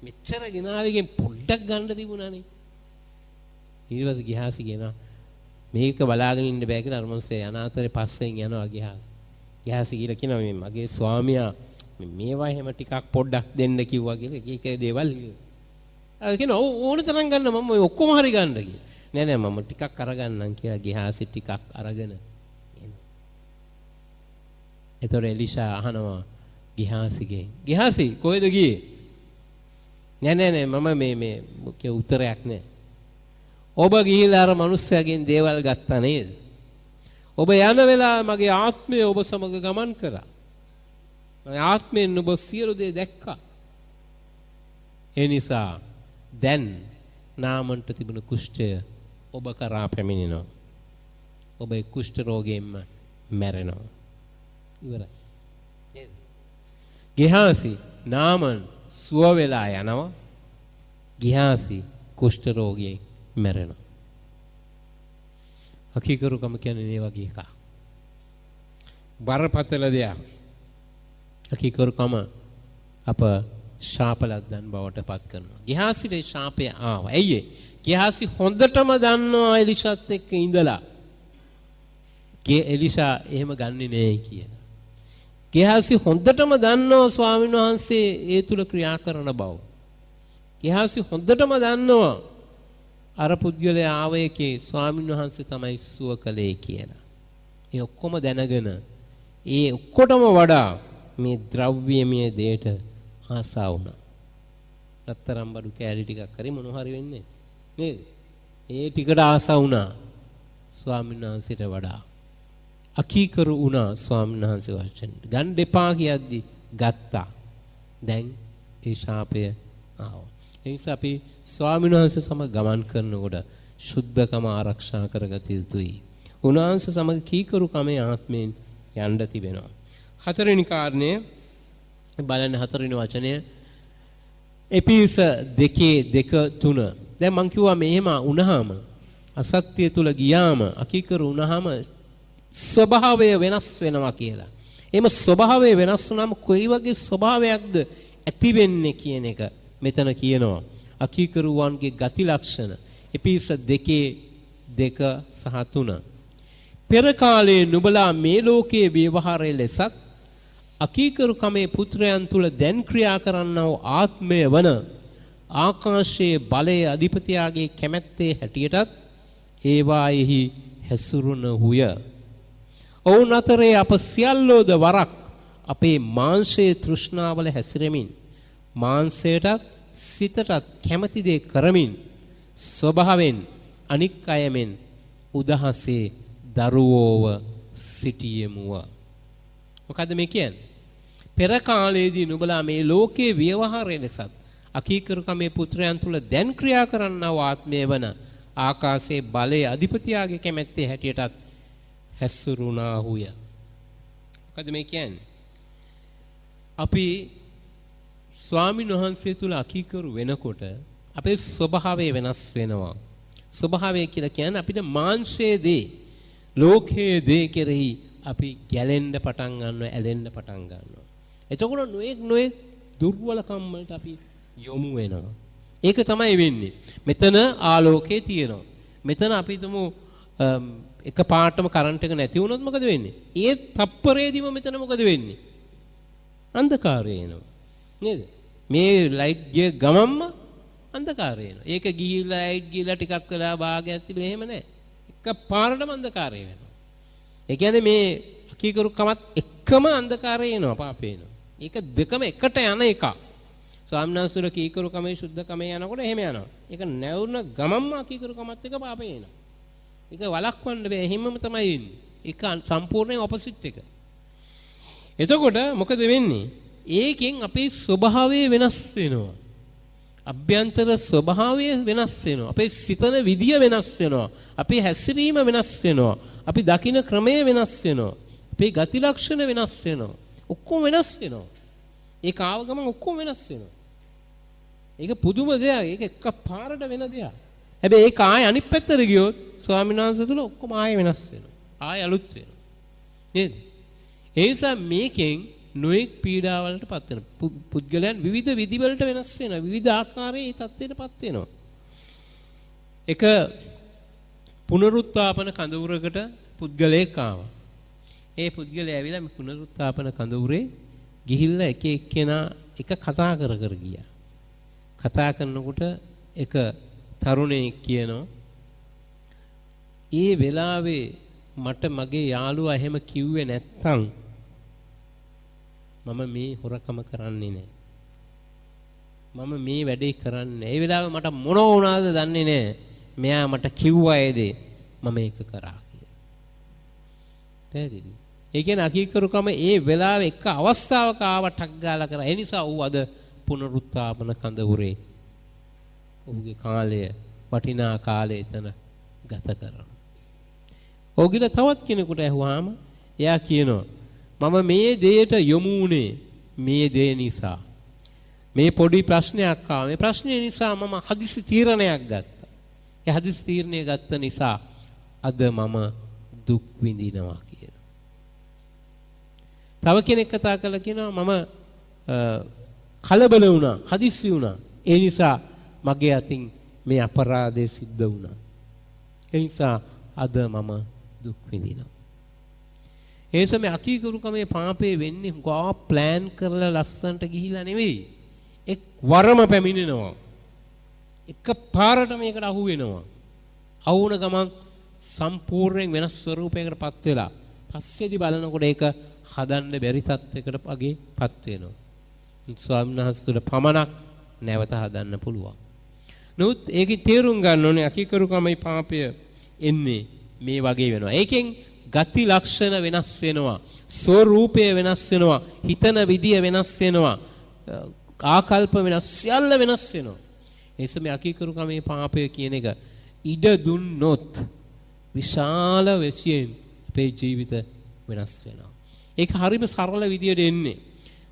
මෙච්චර ගෙනාවෙකින් පොඩ්ඩක් ගන්න තිබුණානේ. ඊට පස්සේ ගිහාසි කියනවා මේක බලාගෙන ඉන්න බෑ කියලා අර මිනිස්සේ අනාතරේ පස්සෙන් යනවා ගිහාසි. ගිහාසි කියලා කියනවා මේ මගේ ස්වාමියා මේවා එහෙම ටිකක් පොඩ්ඩක් දෙන්න කිව්වා කියලා එක එක දේවල් කිව්වා. ආ කියනවා ඕන තරම් ගන්න මම ඔය ඔක්කොම හරි ගන්න කියලා. නෑ නෑ මම ටිකක් අරගන්නම් කියලා ගිහාසි ටිකක් අරගෙන එනවා. ඒතර එලිෂා අහනවා ගිහාසිගෙන් ගිහාසි කොහෙද ගියේ? නෑ නෑ නෑ මම මේ උත්තරයක් නෑ. ඔබ ගිහිලා අර මිනිස්සයාගෙන් දේවල් ගත්තා නේද? ඔබ යන වෙලාව මගේ ආත්මය ඔබ සමග ගමන් කරා. මගේ ආත්මයෙන් ඔබ සියලු දේ දැක්කා. ඒ නිසා දැන් නාමන්ට තිබුණු කුෂ්ඨය ඔබ කරා පැමිණෙනවා. ඔබ ඒ කුෂ්ඨ රෝගයෙන්ම මැරෙනවා. ඉවරයි. ගිහාසි නාමන් සුව වෙලා යනවා. ගිහාසි කුෂ්ඨ රෝගයෙන් මැරෙනවා. අකීකරුකම කියන්නේ මේ වගේ එකක්. බරපතල දෙයක්. අකීකරුකම අප ශාපලද්දන් බවට පත් කරනවා. ගිහාසිට ශාපය ආවා. ඇයි ඒ? ගිහාසි හොඳටම දන්නවා එලිෂාත් එක්ක ඉඳලා එලිෂා එහෙම ගන්නෙ නෑ කියලා. ගෙහාසි හොඳටම දන්නවා ස්වාමීන් වහන්සේ ඒ තුල ක්‍රියා කරන බව. ගෙහාසි හොඳටම දන්නවා අර පුද්ගලයා ආව එකේ ස්වාමීන් වහන්සේ තමයි සුව කළේ කියලා. ඒ ඔක්කොම දැනගෙන ඒ ඔක්කොටම වඩා මේ ද්‍රව්‍යමය දෙයට ආසා වුණා. රත්තරන් බඩු කෑලි ටිකක් හරි මොන හරි වෙන්නේ නේද? ඒ ටිකට ආසා වුණා ස්වාමීන් වහන්සේට වඩා. අකීකරු වුණා ස්වාමීන් වහන්සේ වචන. ගන්න දෙපා කියද්දි ගත්තා. දැන් ඒ ශාපය ආවා. ඒ නිසා අපි ස්වාමීන් වහන්සේ සමග ගමන් කරනකොට සුද්ධකම ආරක්ෂා කරගත යුතුයි. උන්වහන්සේ සමග කීකරු කමේ ආත්මයෙන් යන්න තිබෙනවා. හතරවෙනි කාරණය බලන්න හතරවෙනි වචනය එපිස 2:3. දැන් මං කිව්වා මෙහෙම වුණාම අසත්‍ය තුල ගියාම අකීකරු වුණාම ස්වභාවය වෙනස් වෙනවා කියලා. එහෙම ස්වභාවය වෙනස් වුණාම කොයි වගේ ස්වභාවයක්ද ඇති වෙන්නේ කියන එක මෙතන කියනවා. අකීකරුවන්ගේ ගති ලක්ෂණ එපිස 2:2 සහ 3. පෙර කාලයේ නුඹලා මේ ලෝකයේ ව්‍යවහාරයේ ලෙසත් අකීකරු කමේ පුත්‍රයන් තුල දැන් ක්‍රියා කරන්නව ආත්මය වන ආකාශයේ බලයේ අධිපතියාගේ කැමැත්තේ හැටියටත් ඒවායෙහි හැසුරුණහුය. ඔවුන් අතරේ අප සියල්ලෝද වරක් අපේ මාංශයේ තෘෂ්ණාවල හැසිරෙමින් මාංශයටත් සිතටත් කැමැති දේ කරමින් ස්වභාවයෙන් අනික් අයමෙන් උදහසේ දරුවෝව සිටියෙමුව. මොකද්ද මේ කියන්නේ? පෙර කාලයේදී නුඹලා මේ ලෝකයේ ව්‍යවහාරයේ ලෙසත් අකීකරුකමේ පුත්‍රයන් තුල දැන් ක්‍රියා කරන්නව ආත්මය වන ආකාශයේ බලයේ අධිපතියාගේ කැමැත්තේ හැටියටත් හැසුරුණාහුය. මොකද්ද මේ කියන්නේ? අපි ස්වාමීන් වහන්සේ තුල අකීකරු වෙනකොට අපේ ස්වභාවය වෙනස් වෙනවා. ස්වභාවය කියලා කියන්නේ අපිට මාංශයේ දේ ලෝකයේ දේ කෙරෙහි අපි ගැලෙන්න පටන් ගන්නවා, ඇලෙන්න පටන් ගන්නවා. එතකොට නොඑක් දුර්වලකම් වලට අපි යොමු වෙනවා. ඒක තමයි වෙන්නේ. මෙතන ආලෝකයේ තියෙනවා. මෙතන අපි හිතමු එක පාටම කරන්ට් එක නැති වුණොත් මොකද වෙන්නේ? ඒ තප්පරේදීම මෙතන මොකද වෙන්නේ? අන්ධකාරය එනවා. නේද? මේ ලයිට් ගිය ගමම්ම අන්ධකාරය එනවා. ඒක ගිහිල්ලා ලයිට් ගිහිල්ලා ටිකක් වෙලා භාගයක් තිබෙ එහෙම නැහැ. එක පාරටම අන්ධකාරය වෙනවා. ඒ කියන්නේ මේ අකීකරුකමත් එකම අන්ධකාරය එනවා, පාපේ එනවා. ඒක දෙකම එකට යන එක. ස්වාමීන් වහන්සේලා කීකරුකමේ සුද්ධකමේ යනකොට එහෙම යනවා. ඒක නැවුන ගමම්ම අකීකරුකමත් එක පාපේ එනවා. ඒක වළක්වන්න බෑ. එහෙමම තමයි වෙන්නේ. ඒක සම්පූර්ණයෙන් ඔපොසිට් එක. එතකොට මොකද වෙන්නේ? ඒකෙන් අපේ ස්වභාවය වෙනස් වෙනවා. අභ්‍යන්තර ස්වභාවය වෙනස් වෙනවා. අපේ සිතන විදිය වෙනස් වෙනවා. අපේ හැසිරීම වෙනස් වෙනවා. අපි දකින ක්‍රමය වෙනස් වෙනවා. අපේ ගති ලක්ෂණ වෙනස් වෙනවා. ඔක්කොම වෙනස් වෙනවා. ඒක ආව ගමන් ඔක්කොම වෙනස් වෙනවා. ඒක පුදුම දෙයක්. ඒක එකපාරට වෙන දෙයක්. හැබැයි ඒක ආය අනිත් පැත්තට ගියොත් ස්වාමීන් වහන්සේ තුල ඔක්කොම ආය වෙනස් වෙනවා. ආය අලුත් වෙනවා. නේද? ඒ නිසා මේකෙන් නොඑක් පීඩාවලටපත් වෙන පුද්ගලයන් විවිධ විදිවලට වෙනස් වෙනවා. විවිධ ආකාරයේ තත්ත්වයටපත් වෙනවා. එක පුනරුත්ථාපන කඳවුරකට පුද්ගලයෙක් ආවා. ඒ පුද්ගලයා ඇවිල්ලා මේ පුනරුත්ථාපන කඳවුරේ ගිහිල්ලා එක එක්කෙනා එක කතා කර ගියා. කතා කරනකොට එක තරුණයෙක් කියනවා ඒ වෙලාවේ මට මගේ යාළුවා එහෙම කිව්වේ නැත්තම් මම මේ හොරකම කරන්නේ නැහැ. මම මේ වැඩේ කරන්නේ. ඒ වෙලාවේ මට මොන වුණාද දන්නේ නැහැ. මෙයා මට කිව්වා ඒ දේ මම ඒක කරා කියලා. පැහැදිලි? ඒ කියන්නේ අකීකරුකම ඒ වෙලාවේ එක අවස්ථාවක ආවටක් ගාලා කරා. ඒ නිසා ඌ අද පුනරුත්ථාපන කඳවුරේ ඌගේ කාලය වටිනා කාලය එතන ගත කරනවා. ඕගිල තවත් කෙනෙකුට ඇහුවාම එයා කියනවා මම මේ දෙයට යොමු වුණේ මේ දේ නිසා. මේ පොඩි ප්‍රශ්නයක් ආවා. මේ ප්‍රශ්නේ නිසා මම හදිසි තීරණයක් ගත්තා. ඒ හදිසි තීරණය ගත්ත නිසා අද මම දුක් විඳිනවා කියලා. තව කෙනෙක් කතා කළා කියනවා මම කලබල වුණා, හදිස්සි වුණා. ඒ නිසා මගේ අතින් මේ අපරාධය සිද්ධ වුණා. ඒ නිසා අද මම දුක් විඳිනවා. ඒ සමේ අකීකරුකමේ පාපේ වෙන්නේ ගා ප්ලෑන් කරලා ලස්සන්ට ගිහිලා නෙවෙයි. එක් වරම පැමිණෙනවා. එක පාරට මේකට අහු වෙනවා. අහු වුණ ගමන් සම්පූර්ණයෙන් වෙනස් ස්වරූපයකටපත් වෙලා පස්සේදී බලනකොට ඒක හදන්න බැරි තත්යකට වගේපත් වෙනවා. ස්වාමීන් වහන්සේට පමණක් නැවත හදන්න පුළුවන්. නමුත් ඒකේ තේරුම් ගන්න ඕනේ අකීකරුකමයි පාපය එන්නේ මේ වගේ වෙනවා. ඒකෙන් ගති ලක්ෂණ වෙනස් වෙනවා. ස්වරූපය වෙනස් වෙනවා. හිතන විදිය වෙනස් වෙනවා. ආකල්ප වෙනස් සියල්ල වෙනස් වෙනවා. ඒ සමේ අකීකරුකමේ පාපය කියන එක ඉඩ දුන්නොත් විශාල වෙසියෙන් අපේ ජීවිත වෙනස් වෙනවා. ඒක හරිම සරල විදියට එන්නේ.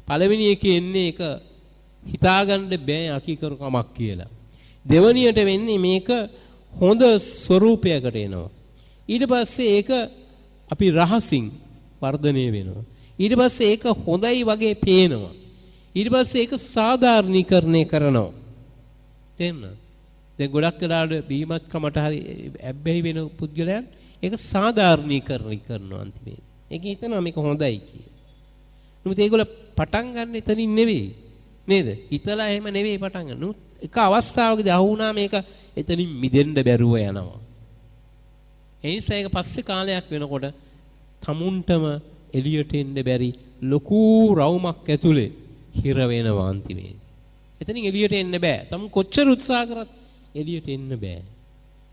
පළවෙනි එකේ එන්නේ ඒක හිතාගන්න බෑ අකීකරුකමක් කියලා. දෙවනියට වෙන්නේ මේක හොඳ ස්වරූපයකට එනවා. ඊට පස්සේ ඒක අපි රහසින් වර්ධනය වෙනවා. ඊට පස්සේ ඒක හොඳයි වගේ පේනවා. ඊට පස්සේ ඒක සාධාරණීකරණය කරනවා. තේරෙනවද? දැන් ගොඩක් වෙලාවට බීමත්කමට හරි ඇබ්බැහි වෙන පුද්ගලයන් ඒක සාධාරණීකරණය කරනවා අන්තිමේදී. ඒක හිතනවා මේක හොඳයි කියලා. නමුත් ඒගොල්ල පටන් ගන්න එතනින් නෙවෙයි. නේද? හිතලා එහෙම නෙවෙයි පටන් ගන්න. නමුත් එක අවස්ථාවකදී අහු වුණා මේක එතනින් මිදෙන්න බැරුව යනවා. ඒ නිසා ඒක පස්සේ කාලයක් වෙනකොට තමුන්ටම එළියට එන්න බැරි ලොකු රවුමක් ඇතුලේ හිර වෙනවා අන්තිමේදී. එතනින් එළියට එන්න බෑ. තමුන් කොච්චර උත්සාහ කරත් එළියට එන්න බෑ.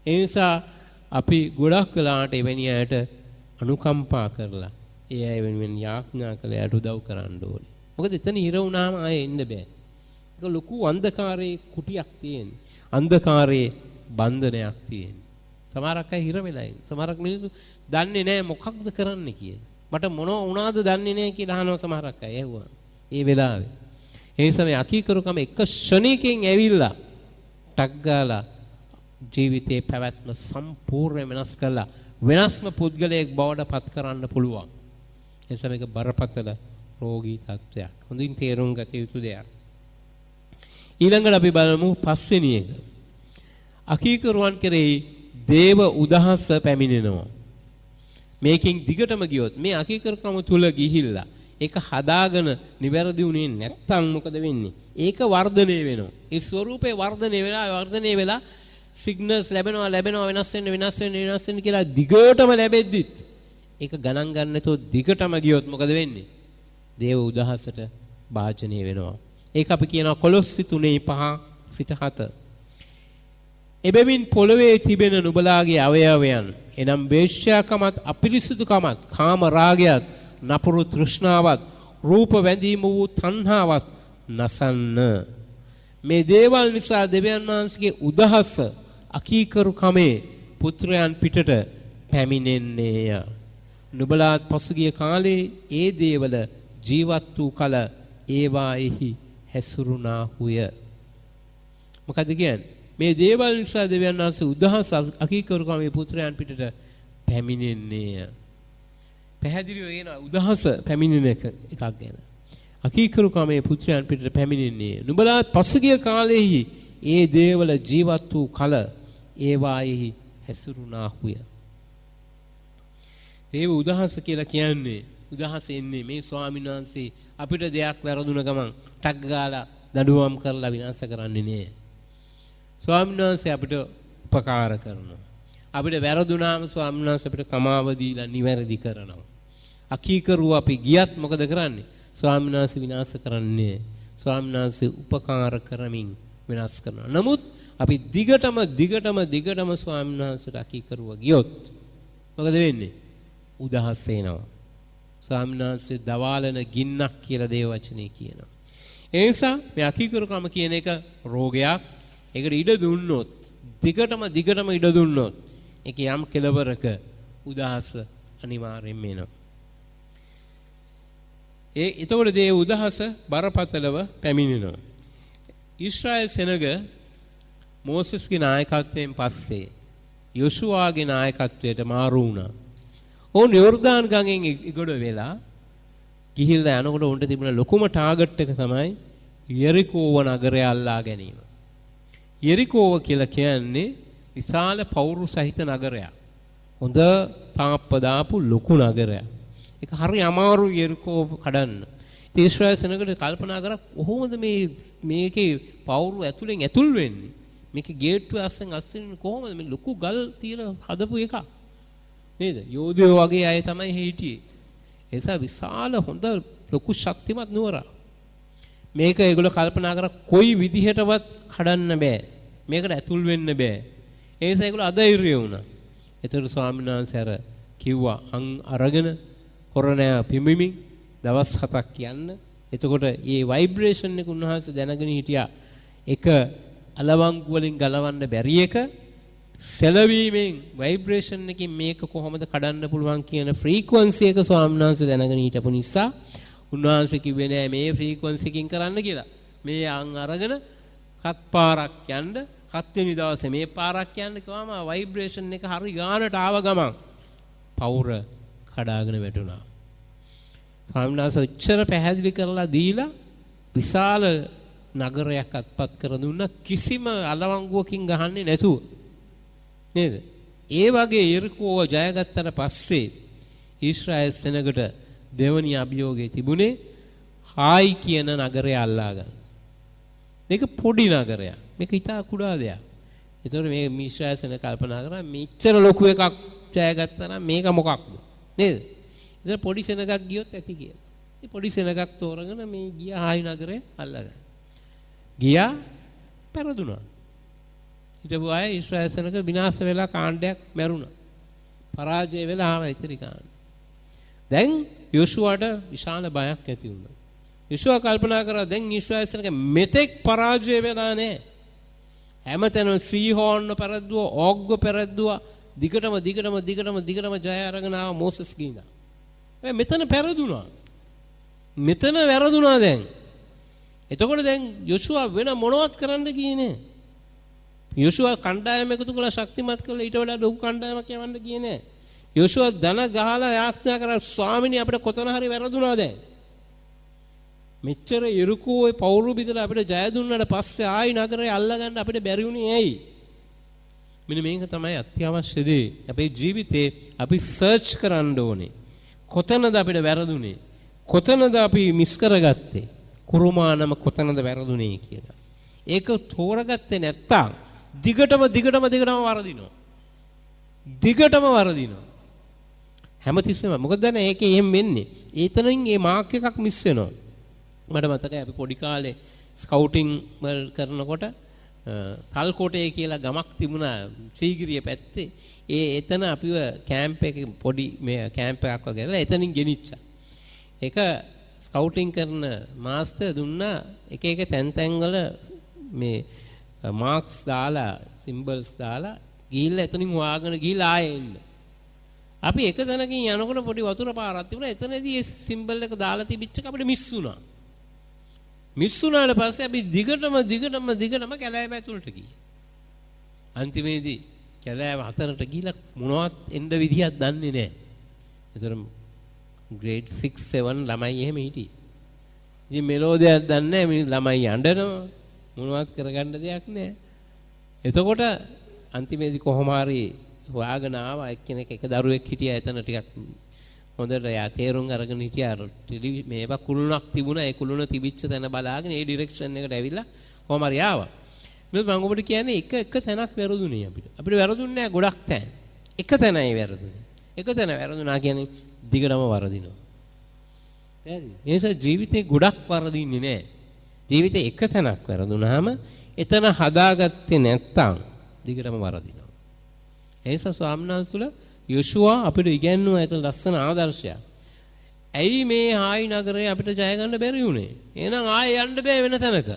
ඒ නිසා අපි ගොඩක් වෙලාවට එවැනි අයට අනුකම්පා කරලා ඒ අය වෙනුවෙන් යාඥා කළ යට උදව් කරන්න ඕනේ. මොකද එතන හිර වුණාම ආයෙ එන්න බෑ. ඒක ලොකු අන්ධකාරයේ කුටියක් තියෙන්නේ. අන්ධකාරයේ බන්ධනයක් තියෙන්නේ. සමහරක් අය හිර වෙලා ඉන්නේ. සමහරක් මිනිස්සු දන්නේ නැහැ මොකක්ද කරන්න කියලා. මට මොනව වුණාද දන්නේ නැහැ කියලා අහනවා සමහරක් අය ඇහුවා. ඒ වෙලාවේ. ඒ සමේ අකීකරුකම එක ෂණයකින් ඇවිල්ලා ටක් ගාලා ජීවිතේ පැවැත්ම සම්පූර්ණ වෙනස් කළා. වෙනස්ම පුද්ගලයෙක් බවට පත් කරන්න පුළුවන්. ඒ සමේක බරපතල රෝගී තත්ත්වයක්. හොඳින් තේරුම් ගත යුතු දෙයක්. ඊළඟට අපි බලමු පස්වෙනි එක. අකීකරුවන් කෙරෙහි දේව උදහස පැමිණෙනවා. මේකෙන් දිගටම ගියොත් මේ අකීකරුකම තුල ගිහිල්ලා ඒක හදාගෙන නිවැරදි වුණේ නැත්තම් මොකද වෙන්නේ? ඒක වර්ධනය වෙනවා. ඒ ස්වરૂපේ වර්ධනය වෙලා සිග්නල්ස් ලැබෙනවා වෙනස් වෙන්න කියලා දිගටම ලැබෙද්දිත් ඒක ගණන් ගන්න නැතුව දිගටම ගියොත් මොකද වෙන්නේ? දේව උදහසට භාජනය වෙනවා. ඒක අපි කියනවා කොලොස්සි 3:5 සිට 7. එබැවින් පොළවේ තිබෙන නුඹලාගේ අවයවයන් එනම් වේශ්‍යාකමත් අපිරිසුදුකමත් කාම රාගයත් නපුරු තෘෂ්ණාවත් රූප වැඳීම වූ තණ්හාවත් නසන්න. මේ දේවල් නිසා දෙවියන් වහන්සේගේ උදහස අකීකරුකමේ පුත්‍රයන් පිටට පැමිණෙන්නේය. නුඹලාත් පසුගිය කාලේ ඒ දේවල ජීවත් වූ කල ඒවාෙහි හැසුරුණාහුය. මොකද කියන්නේ? මේ දේවල් නිසා දෙවියන් වහන්සේ උදහස අකීකරුකමේ පුත්‍රයන් පිටට පැමිණෙන්නේය. පැහැදිලිව එන උදහස පැමිණෙන එකක් ගැන. අකීකරුකමේ පුත්‍රයන් පිටට පැමිණෙන්නේ. නුඹලාත් පසුගිය කාලෙහි ඒ දේවල ජීවත් වූ කල ඒවාෙහි හැසුරුණාහුය. දේව උදහස කියලා කියන්නේ උදහස එන්නේ මේ ස්වාමීන් වහන්සේ අපිට දෙයක් වැරදුන ගමන් ටක් ගාලා දඬුවම් කරලා විනාශ කරන්නේ නෑ. ස්වාමීන් වහන්සේ අපිට උපකාර කරනවා. අපිට වැරදුනාම ස්වාමීන් වහන්සේ අපිට කමාව දීලා නිවැරදි කරනවා. අකීකරුව අපි ගියත් මොකද කරන්නේ? ස්වාමීන් වහන්සේ විනාශ කරන්නේ. ස්වාමීන් වහන්සේ උපකාර කරමින් විනාශ කරනවා. නමුත් අපි දිගටම ස්වාමීන් වහන්සේට අකීකරුව ගියොත් මොකද වෙන්නේ? උදහස් එනවා. ස්වාමීන් වහන්සේ දවාලන ගින්නක් කියලා දේව වචනේ කියනවා. ඒ නිසා මේ අකීකරුකම කියන එක රෝගයක්. ඒකට ඉඩ දුන්නොත් දිගටම ඉඩ දුන්නොත් ඒක යම් කෙලවරක උදහස අනිවාර්යෙන්ම එනවා. එතකොට දේ උදහස බරපතලව පැමිණෙනවා. ඊශ්‍රායල් සෙනග මෝසස්ගේ නායකත්වයෙන් පස්සේ යොෂුවාගේ නායකත්වයට මාරු වුණා. ඕන් යෝර්දාන් ගඟෙන් ඉගොඩ වෙලා ගිහිල්ලා යනකොට උන්ට තිබුණ ලොකුම ටාගට් එක තමයි යෙරිකෝව නගරය අල්ලා ගැනීම. යෙරිකෝව කියලා කියන්නේ විශාල පවුරු සහිත නගරයක්. හොඳ තාප්ප දාපු ලොකු නගරයක්. ඒක හරි අමාරු යෙරිකෝ කඩන්න. ඉතින් ඊශ්‍රායල් සෙනගට කල්පනා කරා කොහොමද මේකේ පවුරු ඇතුලෙන් ඇතුල් වෙන්නේ? මේකේ ගේට්ටුව අස්සෙන් කොහොමද මේ ලොකු ගල් තියලා හදපු එක? නේද? යෝධයෝ වගේ අය තමයි හිටියේ. ඒ නිසා විශාල හොඳ ලොකු ශක්තිමත් නුවරක්. මේක ඒගොල්ලෝ කල්පනා කරා කොයි විදිහටවත් කඩන්න බෑ. මේකට ඇතුල් වෙන්න බෑ. ඒ නිසා ඒගොල්ලෝ අධෛර්ය වුණා. ඒතර ස්වාමීන් වහන්සේ අර කිව්වා අරගෙන හොරණෑ පිඹිමින් දවස් 7ක් යන්න. එතකොට මේ ভাইබ්‍රේෂන් එක උන්වහන්සේ දැනගෙන හිටියා. එක අලවංගු වලින් ගලවන්න බැරි එක සැලවීමෙන් ভাইබ්‍රේෂන් එකකින් මේක කොහොමද කඩන්න පුළුවන් කියන ෆ්‍රීකවන්සි එක ස්වාමීන් වහන්සේ දැනගෙන හිටපු නිසා උන්වහන්සේ කිව්වේ නෑ මේ ෆ්‍රීකවන්සි එකකින් කරන්න කියලා. මේ අරගෙන හත් පාරක් යන්න, හත් වෙනි දවසේ මේ පාරක් යන්න කිව්වම ভাইබ්‍රේෂන් එක හරි ගානට ආව ගමන් පවුර කඩාගෙන වැටුණා. ස්වාමීන් වහන්සේ ඔච්චර පැහැදිලි කරලා දීලා විශාල නගරයක් අත්පත් කර දුන්නා කිසිම අලවංගුවකින් ගහන්නේ නැතුව. නේද? ඒ වගේ යෙරිකෝ ජයගත්තට පස්සේ ඊශ්‍රායල් සෙනගට දෙවනි අභියෝගය තිබුණේ හායි කියන නගරය අල්ලා ගන්න. මේක පොඩි නගරයක්. මේක ඉතා කුඩා දෙයක්. ඒතකොට මේ ඊශ්‍රායල් සෙනග කල්පනා කරා මෙච්චර ලොකු එකක් ජයගත්තා නම් මේක මොකක්ද? නේද? ඉතින් පොඩි සෙනගක් ගියොත් ඇති කියලා. ඒ පොඩි සෙනගක් තෝරගෙන මේ ගියා හායි නගරය අල්ලා ගන්න. ගියා පෙරදුනා. හිටපු අය ඊශ්‍රායල් සෙනග විනාශ වෙලා කාණ්ඩයක් මැරුණා. පරාජය වෙලා ආවා ඉතිරි කාණ්ඩ. දැන් යෝෂුවාට විශාල බයක් ඇති වුණා. යෝෂුවා කල්පනා කරා දැන් ඊශ්‍රායල් සෙනග මෙතෙක් පරාජය වෙලා නැහැ. හැමතැනම සීහෝන්ව පෙරද්දුවා, ඕග්ව පෙරද්දුවා, දිගටම ජය අරගෙන ආවා මෝසස් ගිනා. හැබැයි මෙතන පෙරදුනා. මෙතන වැරදුනා දැන්. එතකොට දැන් යෝෂුවා වෙන මොනවත් කරන්න කියන්නේ. යෝෂුවා කණ්ඩායම එකතු කළා ශක්තිමත් කළා ඊට වඩා ලොකු කණ්ඩායමක් යවන්න ගියේ නෑ. යෝෂුවා ධන ගහලා යාඥා කරා ස්වාමිනේ අපිට කොතන හරි වැරදුනා දැන්. මෙච්චර යෙරිකෝ පවුරු බිඳලා අපිට ජය දුන්නාට පස්සේ ආයි නගරය අල්ලගන්න අපිට බැරි වුණේ ඇයි? මෙන්න මේක තමයි අත්‍යවශ්‍ය දේ. අපේ ජීවිතේ අපි සර්ච් කරන්න ඕනේ. කොතනද අපිට වැරදුනේ? කොතනද අපි මිස් කරගත්තේ? කුරුමානම කොතනද වැරදුනේ කියලා. ඒක තෝරගත්තේ නැත්තම් දිගටම වරදිනවා. හැමතිස්සෙම මොකද දැන් ඒකේ එහෙම වෙන්නේ. ඒතනින් මේ මාක් එකක් මිස් වෙනවා. මට මතකයි අපි පොඩි කාලේ ස්කවුටින් වල කරනකොට කල්කොටේ කියලා ගමක් තිබුණා සීගිරිය පැත්තේ. එතන අපිව කැම්ප් එකේ පොඩි මේ කැම්ප් එකක් වගේ කරලා එතනින් ගෙනිච්චා. ඒක ස්කවුටින් කරන මාස්ටර් දුන්නා එක තැන් වල මේ මාක්ස් දාලා සිම්බල්ස් දාලා ගිහිල්ලා එතනින් හොයාගෙන ගිහිල්ලා ආයෙ එන්න. අපි එක තැනකින් යනකොට පොඩි වතුර පාරක් තිබුණා. එතනදී ඒ සිම්බල් එක දාලා තිබිච්ච එක අපිට මිස් වුණා. මිස් වුණාට පස්සේ අපි දිගටම කැලෑව ඇතුළට ගියා. අන්තිමේදී කැලෑව හතරට ගිහිල්ලා මොනවත් එන්න විදියක් දන්නේ නැහැ. ඒතර ග්‍රේඩ් 6 7 ළමයි එහෙම හිටියේ. ඉතින් මෙලෝදියක් දන්නේ නැහැ මේ ළමයි අඬනවා. මොනවත් කරගන්න දෙයක් නැහැ. එතකොට අන්තිමේදී කොහොම හරි හොයාගෙන ආවා එක්කෙනෙක් එක දරුවෙක් හිටියා එතන ටිකක් හොඳට යා තේරුම් අරගෙන හිටියා මේවා කුළුණක් තිබුණා ඒ කුළුණ තිබිච්ච තැන බලාගෙන ඒ ඩිරෙක්ෂන් එකට ඇවිල්ලා කොහොම හරි ආවා. මම ඔබට කියන්නේ එක තැනක් වැරදුනේ අපිට වැරදුන්නේ නැහැ ගොඩක් තැන්. එක තැනයි වැරදුනේ. එක තැන වැරදුනා කියන්නේ දිගටම වරදිනවා. පැහැදිලි? ඒ නිසා ජීවිතේ ගොඩක් වරදින්නේ නැහැ. ජීවිතේ එක තැනක් වැරදුනහම එතන හදාගත්තේ නැත්තම් දිගටම වරදිනවා. ඒ නිසා ස්වාමීන් වහන්සේලා යෝෂුවා අපිට ඉගැන්වුවා ඒක ලස්සන ආදර්ශයක්. ඇයි මේ හායි නගරේ අපිට ජය ගන්න බැරි වුනේ? එහෙනම් ආයෙ යන්න බෑ වෙන තැනක.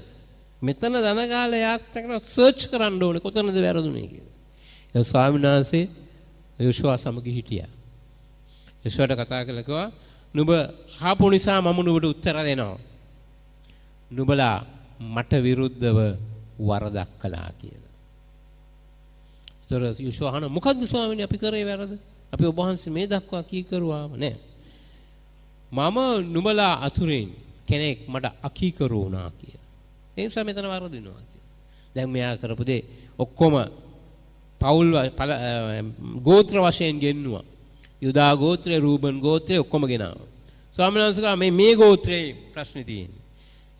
මෙතන දනගාලා යාත්‍රා කරලා සර්ච් කරන්න ඕනේ කොතනද වැරදුනේ කියලා. ඒ ස්වාමීන් වහන්සේ යෝෂුවා සමග හිටියා. යෝෂුවාට කතා කළා කිව්වා නුඹ ආපු නිසා මම නුඹට උත්තර දෙනවා. නුඹලා මට විරුද්ධව වරදක් කළා කියලා. ඒතර යෝෂුවා අහන මොකද්ද ස්වාමීනි අපි කරේ වැරද? අපි ඔබ වහන්සේ මේ දක්වා කී කරුවා නෑ. මම නුඹලා අතුරෙන් කෙනෙක් මට අකීකරු වුණා කියලා. ඒ නිසා මෙතන වරදිනවා කියලා. දැන් මෙයා කරපු දේ ඔක්කොම පෞල් ගෝත්‍ර වශයෙන් ගෙන්නුවා. යුදා ගෝත්‍රය, රූබන් ගෝත්‍රය ඔක්කොම ගෙනාවා. ස්වාමීන් වහන්සේ කිව්වා මේ ගෝත්‍රයේ ප්‍රශ්නේ තියෙන්නේ.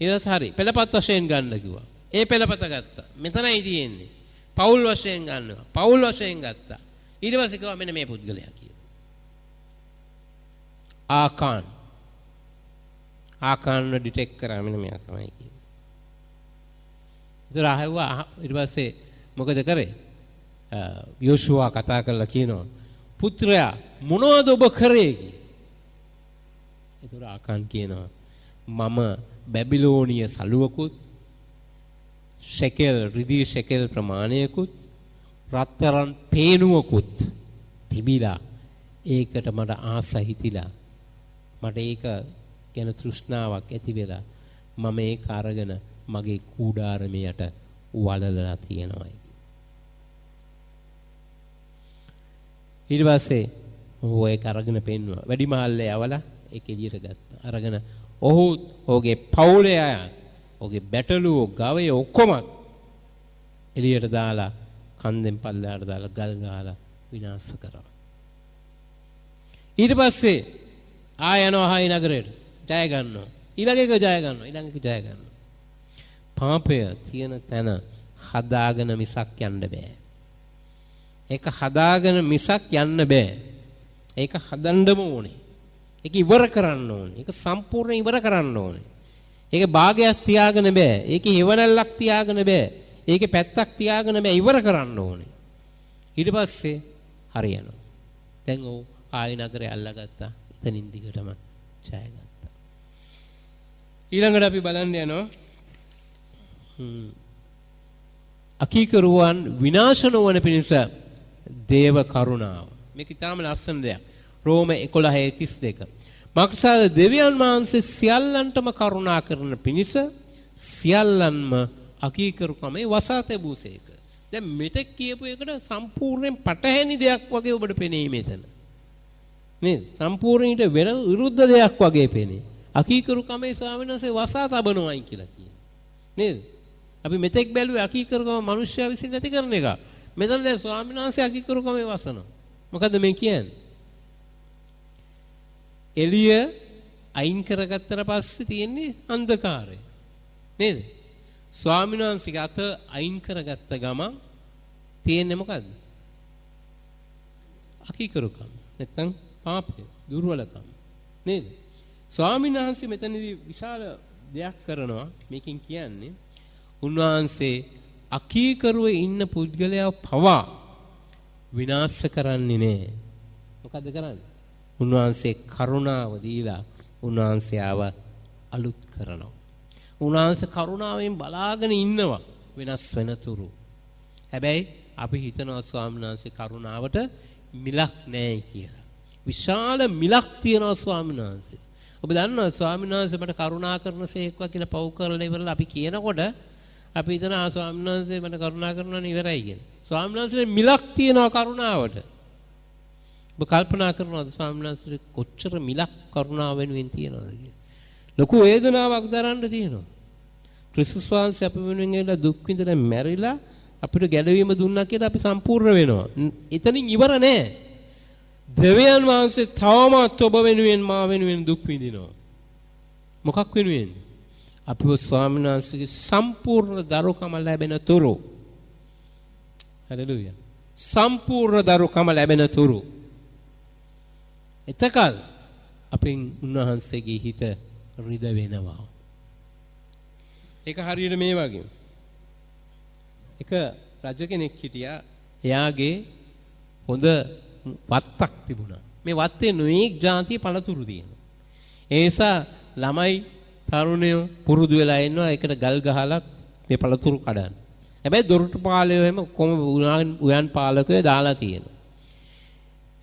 ඊට පස්සේ හරි පෙළපත් වශයෙන් ගන්න කිව්වා. ඒ පෙළපත ගත්තා. මෙතනයි තියෙන්නේ. පෞල් වශයෙන් ගන්නවා. පෞල් වශයෙන් ගත්තා. ඊට පස්සේ කිව්වා මෙන්න මේ පුද්ගලයා කියලා. ආකාන්ව ඩිටෙක්ට් කරා මෙන්න මෙයා තමයි කියන්නේ. ඒතර ආහුවා ඊට පස්සේ මොකද කරේ? යෝෂුවා කතා කරලා කියනවා පුත්‍රයා මොනවද ඔබ කරේ කියලා. ඒතර ආකාන් කියනවා මම බැබිලෝනිය සලුවකුත් ෂෙකල් රිදී ෂෙකල් ප්‍රමාණයකුත් රත්තරන් පේනුවකුත් තිබිලා ඒකට මට ආස හිතිලා මට ඒක ගැන තෘෂ්ණාවක් ඇති වෙලා මම ඒක අරගෙන මගේ කූඩාරමයට වලලලා තියෙනවා. ඊට පස්සේ ඔහු ඒක අරගෙන පෙන්නුවා. වැඩිමහල්ලේ යවලා ඒක එළියට ගත්තා. අරගෙන ඔහු ඔහුගේ පවුලේ අය ඔහුගේ බැටළුවෝ ගවය ඔක්කොම එළියට දාලා කන්දෙන් පල්ලෙහාට දාලා ගල් ගහලා විනාශ කරා. ඊට පස්සේ යනවා හයි නගරයට ජය ගන්නවා. ඊළඟ එක ජය ගන්නවා. ඊළඟ එක ජය ගන්නවා. පාපය තියෙන තැන හදාගෙන මිසක් යන්න බෑ. ඒක හදාගෙන මිසක් යන්න බෑ. ඒක හදන්නම ඕනේ. ඒක ඉවර කරන්න ඕනේ. ඒක සම්පූර්ණ ඉවර කරන්න ඕනේ. ඒක භාගයක් තියාගෙන බෑ. ඒකේ හේවණල්ලක් තියාගෙන බෑ. ඒකේ පැත්තක් තියාගෙන බෑ. ඉවර කරන්න ඕනේ. ඊට පස්සේ හරියනවා. දැන් ඔව් ආයි නගරේ අල්ලගත්තා. එතනින් දිගටම ජය ගත්තා. ඊළඟට අපි බලන්න යනවා අකීකරුවන් විනාශ නොවන පිණිස දේව කරුණාව. මේක ඉතාම ලස්සන දෙයක්. රෝම 11:32. මක්සාද දෙවියන් වහන්සේ සියල්ලන්ටම කරුණා කරන පිණිස සියල්ලන්ම අකීකරුකමේ වසා තැබූසේක. දැන් මෙතෙක් කියපු එකට සම්පූර්ණයෙන් පටහැනි දෙයක් වගේ ඔබට පෙනේ මෙතන. නේද? සම්පූර්ණීට වෙන විරුද්ධ දෙයක් වගේ පෙනේ. අකීකරුකමේ ස්වාමීන් වහන්සේ වසා තබනවායි කියලා කියනවා. නේද? අපි මෙතෙක් බැලුවේ අකීකරුකම මිනිස්සයා විසින් නැති කරන එක. මෙතන දැන් ස්වාමීන් වහන්සේ අකීකරුකමේ වසනවා. මොකද්ද මේ කියන්නේ? එළිය අයින් කරගත්තට පස්සේ තියෙන්නේ අන්ධකාරය. නේද? ස්වාමීන් වහන්සේගේ අත අයින් කරගත්ත ගමන් තියෙන්නේ මොකද්ද? අකීකරුකම. නැත්තම් පාපය, දුර්වලකම. නේද? ස්වාමීන් වහන්සේ මෙතනදී විශාල දෙයක් කරනවා. මේකෙන් කියන්නේ උන්වහන්සේ අකීකරුවේ ඉන්න පුද්ගලයා පවා විනාශ කරන්නේ නැහැ. මොකද කරන්නේ? උන්වහන්සේ කරුණාව දීලා උන්වහන්සේව අලුත් කරනවා. උන්වහන්සේ කරුණාවෙන් බලාගෙන ඉන්නවා වෙනස් වෙනතුරු. හැබැයි අපි හිතනවා ස්වාමීන් වහන්සේ කරුණාවට මිලක් නැහැ කියලා. විශාල මිලක් තියනවා ස්වාමීන් වහන්සේ. ඔබ දන්නවා ස්වාමීන් වහන්සේ මට කරුණා කරනසේක්වා කියලා පව් කරලා ඉවරලා අපි කියනකොට අපි හිතනවා ස්වාමීන් වහන්සේ මට කරුණා කරනවනේ ඉවරයි කියලා. ස්වාමීන් වහන්සේ මිලක් තියනවා කරුණාවට. ඔබ කල්පනා කරනවද ස්වාමීන් වහන්සේ කොච්චර මිලක් කරුණාව වෙනුවෙන් තියනවද කියලා? ලොකු වේදනාවක් දරන්න තියෙනවා. ක්‍රිස්තුස් වහන්සේ අප වෙනුවෙන් ඇවිල්ලා දුක් විඳලා මැරිලා අපිට ගැලවීම දුන්නා කියලා අපි සම්පූර්ණ වෙනවා. එතනින් ඉවර නෑ. දෙවියන් වහන්සේ තවමත් ඔබ වෙනුවෙන් මා වෙනුවෙන් දුක් විඳිනවා. මොකක් වෙනුවෙන්? අපිව ස්වාමීන් වහන්සේගේ සම්පූර්ණ දරුකම ලැබෙන තුරු. හලෙලූයා. සම්පූර්ණ දරුකම ලැබෙන තුරු. එතකල් අපෙන් උන්වහන්සේගේ හිත රිද වෙනවා. ඒක හරියට මේ වගේ. එක රජ කෙනෙක් හිටියා. එයාගේ හොඳ වත්තක් තිබුණා. මේ වත්තේ නොඑක් જાතිය පළතුරු තියෙනවා. ඒ නිසා ළමයි තරුණයෝ පුරුදු වෙලා ඉන්නවා ඒකට ගල් ගහලා මේ පළතුරු කඩන්න. හැබැයි දොරටු පාලයෝ එහෙම කොම උයන් පාලකයෝ දාලා තියෙනවා.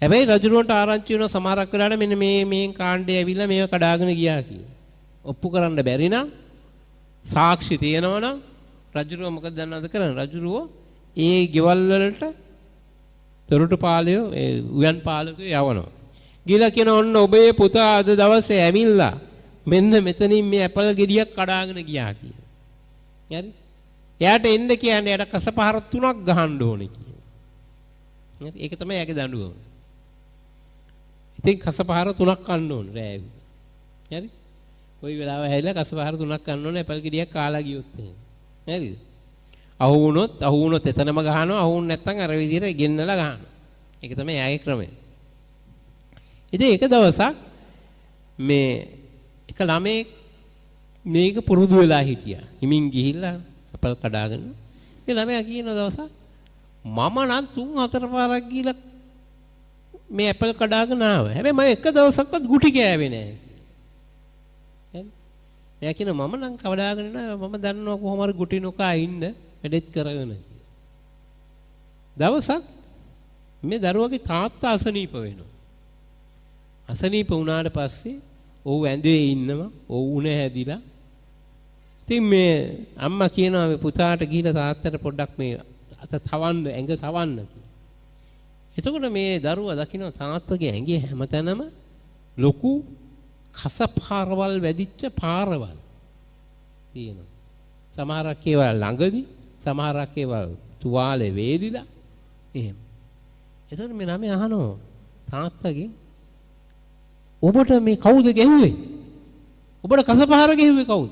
හැබැයි රජුරවන්ට ආරංචි වෙන සමහරක් වෙලාවට මෙන්න මේ කාණ්ඩය ඇවිල්ලා මේව කඩාගෙන ගියා කියලා. ඔප්පු කරන්න බැරි නම් සාක්ෂි තියෙනවා නම් රජුරව මොකද දන්නවද කරන්නේ? රජුරව ඒ ගෙවල් වලට දොරටු පාලයෝ ඒ උයන් පාලකයෝ යවනවා. ගිහලා කියන ඔන්න ඔබේ පුතා අද දවසේ ඇවිල්ලා මෙන්න මෙතනින් මේ ඇපල් ගෙඩියක් කඩාගෙන ගියා කියලා. හරි? එයාට එන්න කියන්නේ එයාට කසපහර 3ක් ගහන්න ඕනේ කියලා. හරි? ඒක තමයි එයාගේ දඬුවම. ඉතින් කසපහර 3ක් කන්න ඕන රෑ. හරි? කොයි වෙලාවෙ හැයිලා කසපහර 3ක් කන්න ඕන ඇපල් ගෙඩියක් කාලා ගියොත් එහෙම. හරිද? අහු වුණොත් එතනම ගහනවා. අහු වුණ නැත්නම් අර විදිහට ගෙන්නලා ගහනවා. ඒක තමයි යාගේ ක්‍රමය. ඉතින් එක දවසක් මේ එක ළමෙක් මේක පුරුදු වෙලා හිටියා. හිමින් ගිහිල්ලා ඇපල් කඩාගෙන මේ ළමයා කියන දවසක් මම නම් 3-4 පාරක් ගිහිල්ලා මේ ඇපල් කඩාගෙන ආවා. හැබැයි මම එක දවසක්වත් ගුටි කෑවේ නැහැ. හරි? එයා කියන මම නම් කවදාගෙන නෑ මම දන්නවා කොහොම හරි ගුටි නොකා ඉන්න වැඩෙත් කරගෙන කියලා. දවසක් මේ දරුවගේ තාත්තා අසනීප වෙනවා. අසනීප වුණාට පස්සේ ඔව් ඇඳේ ඉන්නවා. ඔව් උණ හැදිලා. ඉතින් මේ අම්මා කියනවා මේ පුතාට ගිහිල්ලා තාත්තට පොඩ්ඩක් මේ අත තවන්න ඇඟ තවන්න කියලා. එතකොට මේ දරුවා දකින්න තාත්තගේ ඇඟේ හැමතැනම ලොකු කස පාරවල් වැදිච්ච පාරවල් තියෙනවා. සමහරක් ඒවා ළඟදී, සමහරක් ඒවා තුවාලේ වේලිලා එහෙම. එතකොට මේ ළමයා අහනවා තාත්තගෙන් ඔබට මේ කවුද ගැහුවේ? ඔබට කස පාර ගැහුවේ කවුද?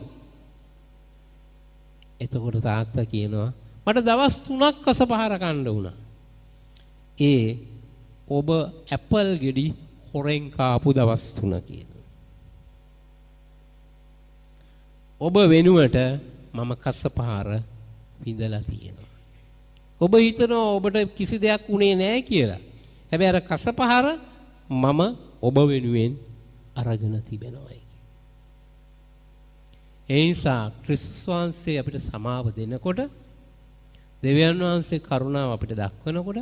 එතකොට තාත්තා කියනවා මට දවස් 3ක් කස පාර කන්න වුණා. ඔබ ඇපල් ගෙඩි හොරෙන් කාපු දවස් 3 කියලා. ඔබ වෙනුවට මම කසපහර විඳලා තියෙනවා. ඔබ හිතනවා ඔබට කිසි දෙයක් උනේ නැහැ කියලා. හැබැයි අර කසපහර මම ඔබ වෙනුවෙන් අරගෙන තිබෙනවා. ඒ නිසා ක්‍රිස්තුස් වහන්සේ අපිට සමාව දෙනකොට දෙවියන් වහන්සේ කරුණාව අපිට දක්වනකොට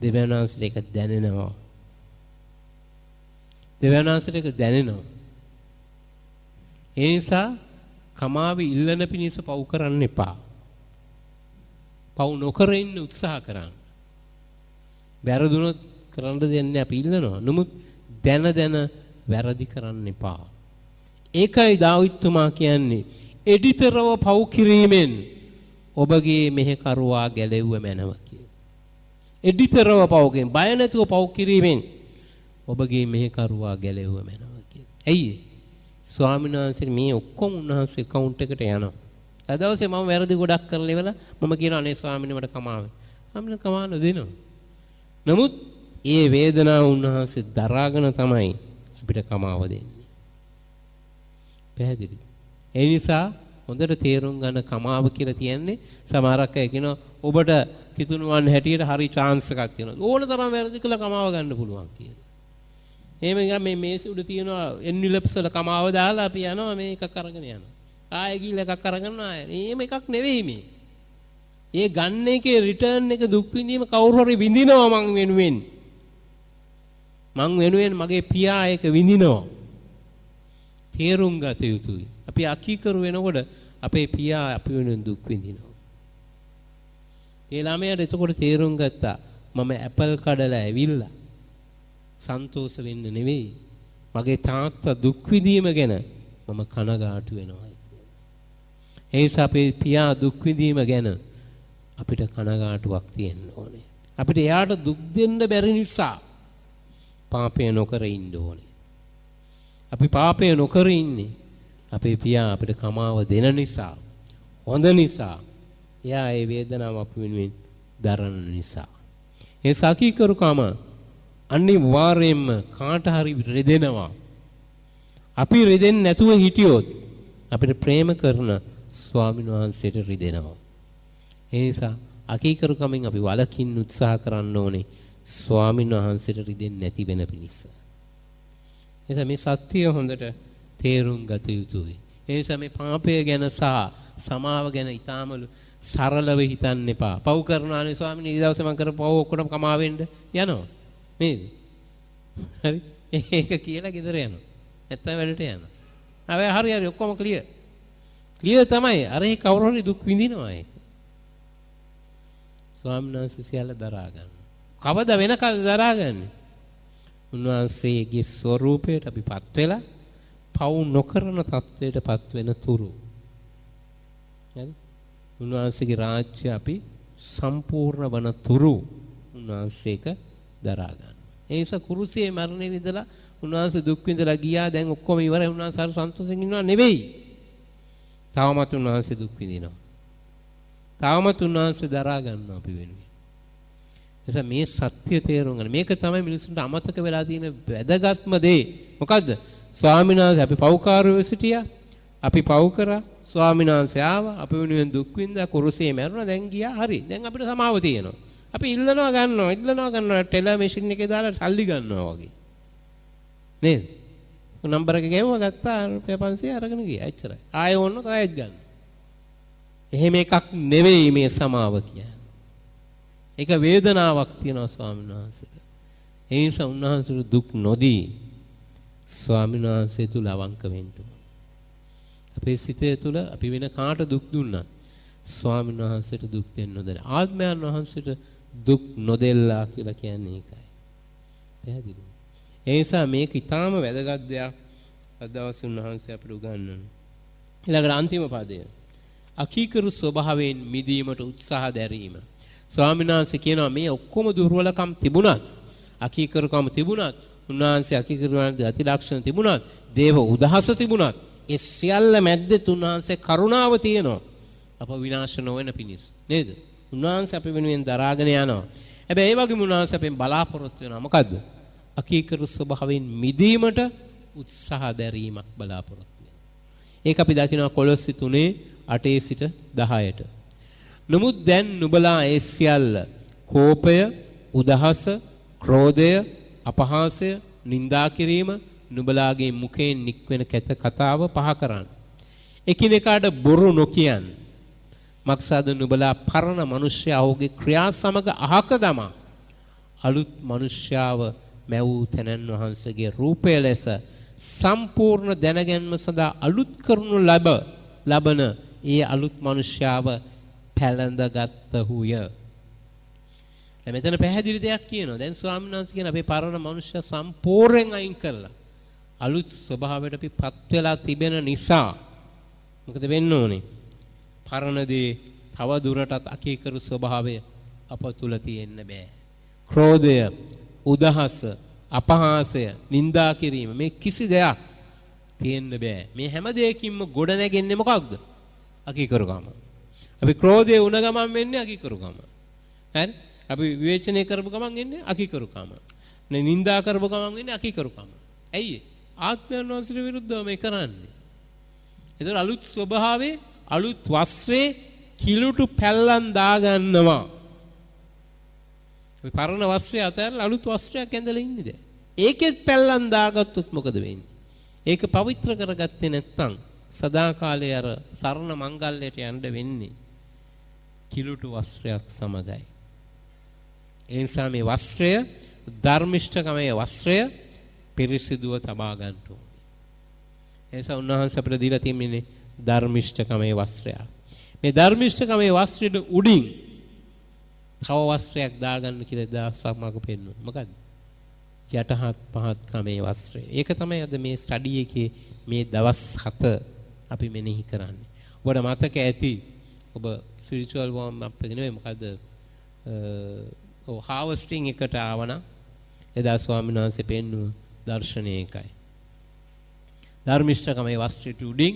දෙවියන් වහන්සේට ඒක දැනෙනවා. දෙවියන් වහන්සේට ඒක දැනෙනවා. ඒ නිසා කමාවි ඉල්ලන පිණිස පව් කරන්න එපා. පව් නොකර ඉන්න උත්සාහ කරන්න. වැරදුනොත් කරන්න දෙන්නේ අපි ඉල්ලනවා. නමුත් දැන වැරදි කරන්න එපා. ඒකයි දාවිත්තුමා කියන්නේ එඩිතරව පව් කිරීමෙන් ඔබගේ මෙහෙකරුවා ගැලෙව්ව මැනව කියලා. එඩිතරව පව්ගෙන් බය නැතුව පව් කිරීමෙන් ඔබගේ මෙහෙකරුවා ගැලෙව්ව මැනව කියලා. ඇයි? ස්වාමීන් වහන්සේ මේ ඔක්කොම උන්වහන්සේ account එකට යනවා. අද දවසේ මම වැරදි ගොඩක් කරලා ඉවරලා මම කියනවා අනේ ස්වාමීන් මට කමාවෙන්. අපිට කමාන දෙනවා. නමුත් ඒ වේදනාව උන්වහන්සේ දරාගෙන තමයි අපිට කමාව දෙන්නේ. පැහැදිලි. ඒ නිසා හොඳට තේරුම් ගන්න කමාව කියලා කියන්නේ සමහරක් අය කියනවා ඔබට කිතුණුවන් හැටියට හරි chance එකක් තියෙනවා. ඕන තරම් වැරදි කළා කමාව ගන්න පුළුවන් කියලා. එහෙම නිකන් මේ මේසෙ උඩ තියෙනවා envelopes වල කමාව දාලා අපි යනවා මේ එකක් අරගෙන යනවා. ආයෙ ගිහලා එකක් අරගෙන ආයෙ. එහෙම එකක් නෙවෙයි මේ. ඒ ගන්න එකේ රිටර්න් එක දුක් විඳීම කවුරු හරි විඳිනවා මං වෙනුවෙන්. මං වෙනුවෙන් මගේ පියා ඒක විඳිනවා. තේරුම් ගත යුතුයි. අපි අකීකරු වෙනකොට අපේ පියා අපි වෙනුවෙන් දුක් විඳිනවා. ඒ ළමයාට එතකොට තේරුම් ගත්තා මම ඇපල් කඩලා ඇවිල්ලා සන්තෝෂ වෙන්න නෙවෙයි මගේ තාත්තා දුක් විඳීම ගැන මම කනගාටු වෙනවා. ඒ නිසා අපේ පියා දුක් විඳීම ගැන අපිට කනගාටුවක් තියෙන්න ඕනේ. අපිට එයාට දුක් දෙන්න බැරි නිසා පාපය නොකර ඉන්න ඕනේ. අපි පාපය නොකර ඉන්නේ අපේ පියා අපිට කමාව දෙන නිසා, හොඳ නිසා, එයා ඒ වේදනාව අපි වෙනුවෙන් දරන නිසා. ඒ සකීකරුකම අනිවාර්යයෙන්ම කාට හරි රෙදෙනවා. අපි රෙදෙන්නේ නැතුව හිටියොත් අපිට ප්‍රේම කරන ස්වාමීන් වහන්සේට රිදෙනවා. ඒ නිසා අකීකරුකමින් අපි වලකින් උත්සාහ කරන්න ඕනේ ස්වාමීන් වහන්සේට රිදෙන්නේ නැති වෙන පිණිස. එනිසා මේ සත්‍ය හොඳට තේරුම් ගත යුතුයි. ඒ නිසා මේ පාපය ගැන සහ සමාව ගැන ඊටාම සරලව හිතන්න එපා. පව් කරනවානේ ස්වාමීන් වහන්සේ දවසේ මම කරපු පව් ඔක්කොම කමාවෙන්න යනවා. නේද? හරි. ඒක කියලා ගෙදර යනවා. නැත්තම් වැඩට යනවා. හරි ඔක්කොම ක්ලියර්. ක්ලියර් තමයි. අර ඒ කවුරු හරි දුක් විඳිනවා ඒක. ස්වාමීන් වහන්සේ සියල්ල දරා ගන්න. කවද වෙනකල් දරාගන්නේ? උන්වහන්සේගේ ස්වરૂපයට අපිපත් වෙලා පව් නොකරන තත්වයටපත් වෙන තුරු. හරි? උන්වහන්සේගේ රාජ්‍ය අපි සම්පූර්ණ වන තුරු උන්වහන්සේක දරා ගන්න. ඒ නිසා කුරුසියේ මරණය විඳලා උන්වහන්සේ දුක් විඳලා ගියා. දැන් ඔක්කොම ඉවරයි. උන්වහන්සේ හරි සන්තෝෂෙන් ඉන්නවා නෙවෙයි. තාමත් උන්වහන්සේ දුක් විඳිනවා. තාමත් උන්වහන්සේ දරා ගන්නවා අපි වෙනුවෙන්. එතන මේ සත්‍ය තේරුම් ගන්න. මේක තමයි මිනිස්සුන්ට අමතක වෙලා තියෙන වැදගත්ම දේ. මොකද්ද? ස්වාමීන් වහන්සේ අපි පව්කාරයෝ සිටියා. අපි පව් කරා. ස්වාමීන් වහන්සේ ආවා. අපි වෙනුවෙන් දුක් විඳලා කුරුසියේ මැරුණා. දැන් ගියා. හරි. දැන් අපිට සමාව තියෙනවා. අපි ඉල්ලනවා ගන්නවා ටෙලර් මැෂින් එකේ දාලා සල්ලි ගන්නවා වගේ. නේද? නම්බර එක ගෙවුවා ගත්තා රුපියල් 500 අරගෙන ගියා. එච්චරයි. ආයෙ ඕන තවත් ගන්න. එහෙම එකක් නෙවෙයි මේ සමාව කියන්නේ. ඒක වේදනාවක් තියෙනවා ස්වාමීන් වහන්සේට. ඒ නිසා උන්වහන්සේට දුක් නොදී ස්වාමීන් වහන්සේ තුල අවංක වෙන්න ඕන. අපේ සිතේ තුල අපි වෙන කාට දුක් දුන්නත් ස්වාමීන් වහන්සේට දුක් දෙන්න නොදෙන. ආත්මයන් වහන්සේට දුක් නොදෙල්ලා කියලා කියන්නේ ඒකයි. පැහැදිලිද? ඒ නිසා මේක ඊටාම වැදගත් දෙයක් අද දවසේ උන්වහන්සේ අපිට උගන්වනවා. ඊළඟට අන්තිම පදය. අකීකරු ස්වභාවයෙන් මිදීමට උත්සාහ දැරීම. ස්වාමීන් වහන්සේ කියනවා මේ ඔක්කොම දුර්වලකම් තිබුණත් අකීකරුකම තිබුණත් උන්වහන්සේ අකීකරුවන්ගේ අතිලක්ෂණ තිබුණත් දේව උදහස තිබුණත් ඒ සියල්ල මැද්දේ උන්වහන්සේ කරුණාව තියෙනවා. අප විනාශ නොවන පිණිස නේද? උන්වහන්සේ අපි වෙනුවෙන් දරාගෙන යනවා. හැබැයි ඒ වගේම උන්වහන්සේ අපෙන් බලාපොරොත්තු වෙනවා මොකද්ද? අකීකරු ස්වභාවයෙන් මිදීමට උත්සාහ දැරීමක් බලාපොරොත්තු වෙනවා. ඒක අපි දකිනවා කොලොස්සි 3:8 සිට 10ට. නමුත් දැන් නුඹලා ඒ සියල්ල කෝපය, උදහස, ක්‍රෝධය, අපහාසය, නිඳා කිරීම නුඹලාගේ මුඛයෙන් නික්වෙන කැත කතාව පහ කරන්න. එකිනෙකාට බොරු නොකියන්න. මක්සාද නුඹලා පරණ මිනිස්යා ඔහුගේ ක්‍රියා සමග අහක දමා අලුත් මිනිස්යාව මැවූ තැනන් වහන්සේගේ රූපය ලෙස සම්පූර්ණ දැනගැන්ම සඳහා අලුත් කරනු ලබන ඒ අලුත් මිනිස්යාව පැලඳගත්හුය. දැන් මෙතන පැහැදිලි දෙයක් කියනවා. දැන් ස්වාමීන් වහන්සේ කියන අපේ පරණ මිනිස්යා සම්පූර්ණයෙන් අයින් කරලා අලුත් ස්වභාවයට අපිපත් වෙලා තිබෙන නිසා මොකද වෙන්න ඕනේ? පරණ දේ තව දුරටත් අකීකරු ස්වභාවය අප තුල තියෙන්න බෑ. ක්‍රෝධය, උදහස, අපහාසය, නිඳා කිරීම මේ කිසි දෙයක් තියෙන්න බෑ. මේ හැම දෙයකින්ම ගොඩ නැගෙන්නේ මොකක්ද? අකීකරුකම. අපි ක්‍රෝධය වුණ ගමන් වෙන්නේ අකීකරුකම. හරි? අපි විවේචනය කරපු ගමන් එන්නේ අකීකරුකම. නිඳා කරපු ගමන් වෙන්නේ අකීකරුකම. ඇයි? ආත්මයන් වහන්සේට විරුද්ධව මේ කරන්නේ. ඒතර අලුත් ස්වභාවයේ අලුත් වස්ත්‍රේ කිලුටු පැල්ලන් දාගන්නවා. අපි පරණ වස්ත්‍රය අතහැරලා අලුත් වස්ත්‍රයක් ඇඳලා ඉන්නේ දැන්. ඒකෙත් පැල්ලන් දාගත්තොත් මොකද වෙන්නේ? ඒක පවිත්‍ර කරගත්තේ නැත්නම් සදාකාලේ අර සරණ මංගල්‍යයට යන්න වෙන්නේ කිලුටු වස්ත්‍රයක් සමගයි. ඒ නිසා මේ වස්ත්‍රය ධර්මිෂ්ඨකමේ වස්ත්‍රය පිරිසිදුව තබා ගන්න ඕනේ. ඒ නිසා උන්වහන්සේ අපිට දීලා තියෙන්නේ ධර්මිෂ්ඨකමේ වස්ත්‍රය. මේ ධර්මිෂ්ඨකමේ වස්ත්‍රයට උඩින් තව වස්ත්‍රයක් දාගන්න කියලා දාසමක පෙන්වනවා. මොකද්ද? යටහත් පහත්කමේ වස්ත්‍රය. ඒක තමයි අද මේ ස්ටඩි එකේ මේ දවස් 7 අපි මෙනෙහි කරන්නේ. ඔබට මතක ඇති ඔබ ස්පිරිචුවල් වෝම් අප් එක නෙවෙයි මොකද්ද? හාවස්ටිං එකට ආවනම් එදා ස්වාමීන් වහන්සේ පෙන්වුව දර්ශනය එකයි. ධර්මිෂ්ඨකමේ වස්ත්‍රයට උඩින්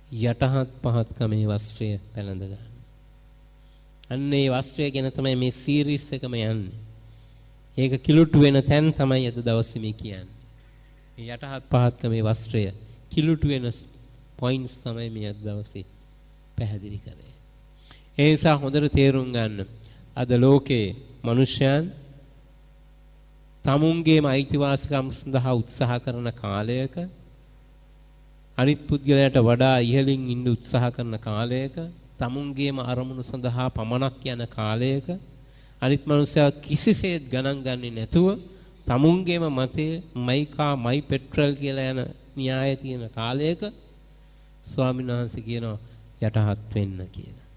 යටහත් පහත්කමේ වස්ත්‍රය පැලඳ ගන්න. අන්න ඒ වස්ත්‍රය ගැන තමයි මේ සීරීස් එකම යන්නේ. ඒක කිලුටු වෙන තැන් තමයි අද දවසේ මේ කියන්නේ. මේ යටහත් පහත්කමේ වස්ත්‍රය කිලුටු වෙන පොයින්ට්ස් තමයි මේ අද දවසේ පැහැදිලි කරේ. ඒ නිසා හොඳට තේරුම් ගන්න. අද ලෝකේ මිනිසයන් තමුන්ගේම අයිතිවාසිකම් සඳහා උත්සාහ කරන කාලයක අනිත් පුද්ගලයාට වඩා ඉහළින් ඉන්න උත්සාහ කරන කාලයක තමුන්ගේම අරමුණු සඳහා පමණක් යන කාලයක අනිත් මනුස්සයා කිසිසේත් ගණන් ගන්නේ නැතුව තමුන්ගේම මතේ මයි පෙට්‍රල් කියලා යන න්‍යාය තියෙන කාලයක ස්වාමීන් වහන්සේ කියනවා යටහත් වෙන්න කියලා.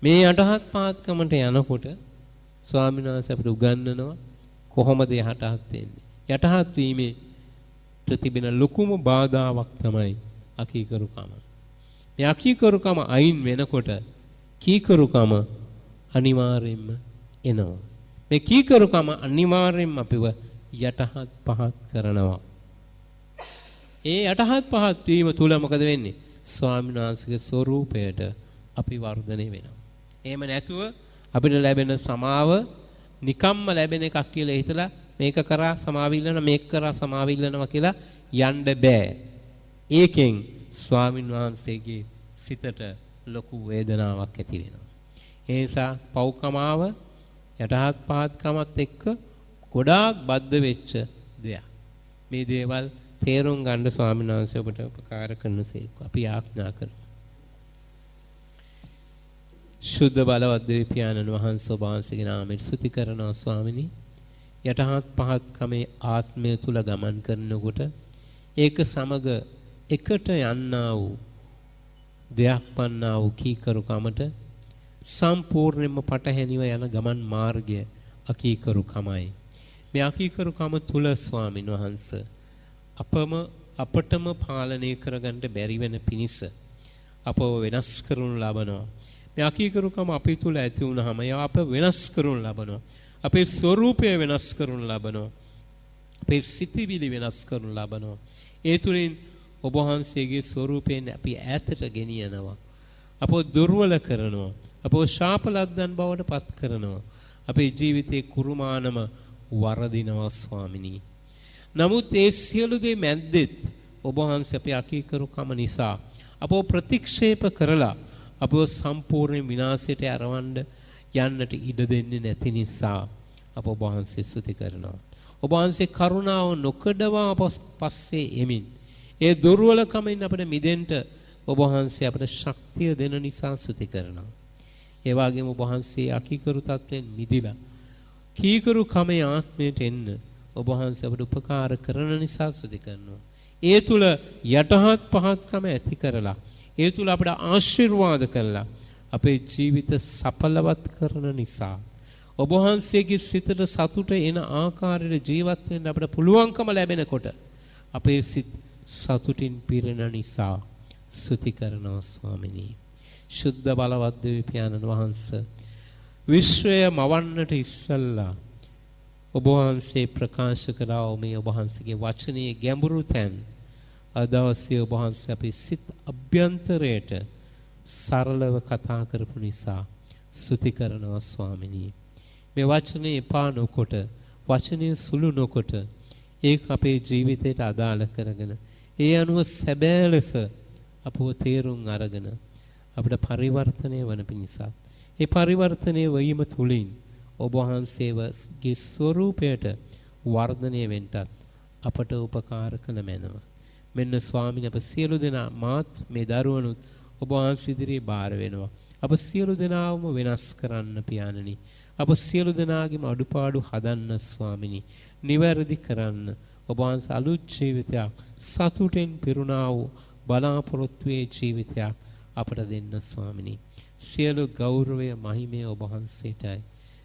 මේ යටහත් පහත්කමට යනකොට ස්වාමීන් වහන්සේ අපිට උගන්වනවා කොහොමද යටහත් වෙන්නේ. යටහත් වීමේ ප්‍රතිබින ලොකුම බාධාවක් තමයි අකීකරුකම. මේ අකීකරුකම අයින් වෙනකොට කීකරුකම අනිවාර්යෙන්ම එනවා. මේ කීකරුකම අනිවාර්යෙන්ම අපිව යටහත් පහත් කරනවා. ඒ යටහත් පහත් වීම තුල මොකද වෙන්නේ? ස්වාමීන් වහන්සේගේ ස්වરૂපයට අපි වර්ධනය වෙනවා. එහෙම නැතුව අපිට ලැබෙන සමාව නිකම්ම ලැබෙන එකක් කියලා හිතලා මේක කරා සමාව ඉල්ලනවා මේක කරා සමාව ඉල්ලනවා කියලා යන්න බෑ. ඒකෙන් ස්වාමීන් වහන්සේගේ සිතට ලොකු වේදනාවක් ඇති වෙනවා. ඒ නිසා පෞකමාව යටහත් පහත්කමත් එක්ක ගොඩාක් බද්ධ වෙච්ච දෙයක්. මේ දේවල් තේරුම් ගන්න ස්වාමීන් වහන්සේ ඔබට උපකාර කරනසේක අපි ආඥා කරමු. ශුද්ධ බලවත් දෙවි පියාණන් වහන්සේ ඔබ වහන්සේගේ නාමයෙන් ස්තුති කරනවා ස්වාමිනී. යටහත් පහත්කමේ ආත්මය තුල ගමන් කරනකොට ඒක සමග එකට යන්නා වූ දෙයක් පන්නා වූ කීකරුකමට සම්පූර්ණයෙන්ම පටහැනිව යන ගමන් මාර්ගය අකීකරුකමයි. මේ අකීකරුකම තුල ස්වාමින් වහන්සේ අපටම පාලනය කරගන්න බැරි වෙන පිණිස අපව වෙනස් කරනු ලබනවා. මේ අකීකරුකම අපේ තුල ඇති වුනහම අප වෙනස් කරනු ලබනවා. අපේ ස්වરૂපය වෙනස් කරනු ලබනවා. අපේ සිතිවිලි වෙනස් කරනු ලබනවා. ඒ තුලින් ඔබ වහන්සේගේ ස්වરૂපයෙන් අපි ඈතට ගෙනියනවා. අපව දුර්වල කරනවා. අපව ශාපලද්දන් බවට පත් කරනවා. අපේ ජීවිතේ කුරුමානම වරදිනවා ස්වාමිනී. නමුත් ඒ සියලු දේ මැද්දෙත් ඔබ වහන්සේ අපේ අකීකරුකම නිසා අපව ප්‍රතික්ෂේප කරලා අපව සම්පූර්ණ විනාශයට අරවන්න යන්නට ඉඩ දෙන්නේ නැති නිසා අප ඔබ වහන්සේ ස්තුති කරනවා. ඔබ වහන්සේ කරුණාව නොකඩවා පස්සේ එමින් ඒ දුර්වලකමින් අපිට මිදෙන්න ඔබ වහන්සේ අපිට ශක්තිය දෙන නිසා ස්තුති කරනවා. ඒ වගේම ඔබ වහන්සේ අකීකරු තත්වයෙන් මිදිලා කීකරු කමේ ආත්මයට එන්න ඔබ වහන්සේ අපට උපකාර කරන නිසා ස්තුති කරනවා. ඒ තුල යටහත් පහත්කම ඇති කරලා ඒ තුල අපට ආශිර්වාද කළා අපේ ජීවිත සඵලවත් කරන නිසා ඔබ වහන්සේගේ සිතට සතුට එන ආකාරයට ජීවත් වෙන්න අපට පුළුවන්කම ලැබෙනකොට අපේ සිත සතුටින් පිරෙන නිසා ස්තුති කරනවා ස්වාමිනී. ශුද්ධ බලවත් දෙවි පියාණන් වහන්සේ විශ්වය මවන්නට ඉස්සල්ලා ඔබ වහන්සේ ප්‍රකාශ කරා මේ ඔබ වහන්සේගේ වචනේ ගැඹුරු තැන් අදවසේ ඔබ වහන්සේ අපේ සිත් අභ්‍යන්තරයට සරලව කතා කරපු නිසා ස්තුති කරනවා ස්වාමිනී. මේ වචනේ එපා නොකොට වචනේ සුළු නොකොට ඒක අපේ ජීවිතයට අදාළ කරගෙන ඒ අනුව සැබෑ ලෙස අපව තේරුම් අරගෙන අපිට පරිවර්තනය වන පිණිස ඒ පරිවර්තනය වීම තුලින් ඔබ වහන්සේගේ ස්වરૂපයට වර්ධනය වෙන්නත් අපට උපකාර කළ මැනව. මෙන්න ස්වාමීන් අප සියලු දෙනා මාත් මේ දරුවනුත් ඔබ වහන්සේ ඉදිරියේ බාර වෙනවා. අප සියලු දෙනාවම වෙනස් කරන්න පියාණනි. අප සියලු දෙනාගේම අඩුපාඩු හදන්න ස්වාමිනි. නිවැරදි කරන්න ඔබ වහන්සේ අලුත් ජීවිතයක් සතුටෙන් පිරුණා වූ බලාපොරොත්තුවේ ජීවිතයක් අපට දෙන්න ස්වාමිනි. සියලු ගෞරවය මහිමය ඔබ වහන්සේටයි.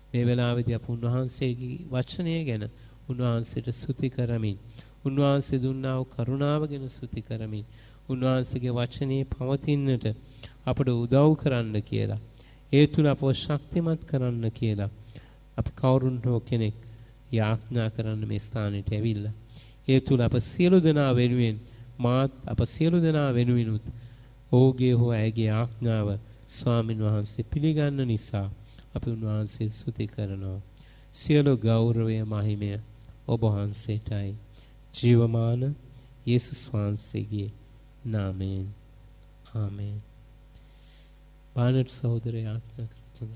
මේ වෙලාවේදී අප උන්වහන්සේගේ වචනය ගැන උන්වහන්සේට ස්තුති කරමින් උන්වහන්සේ දුන්නා වූ කරුණාව ගැන ස්තුති කරමින් උන්වහන්සේගේ වචනේ පවතින්නට අපට උදව් කරන්න කියලා ඒ තුල අපව ශක්තිමත් කරන්න කියලා අපි කවුරුන් හෝ කෙනෙක් යාඥා කරන්න මේ ස්ථානෙට ඇවිල්ලා ඒ තුල අප සියලු දෙනා වෙනුවෙන් මාත් අප සියලු දෙනා වෙනුවෙනුත් ඔහුගේ හෝ ඇයගේ ආඥාව ස්වාමින් වහන්සේ පිළිගන්න නිසා අපි උන්වහන්සේ ස්තුති කරනවා. සියලු ගෞරවය මහිමය ඔබ වහන්සේටයි. ජීවමාන යේසුස් වහන්සේගේ නාමයෙන් ආමේන්. බානට් සහෝදරයා ආඥා කරතුන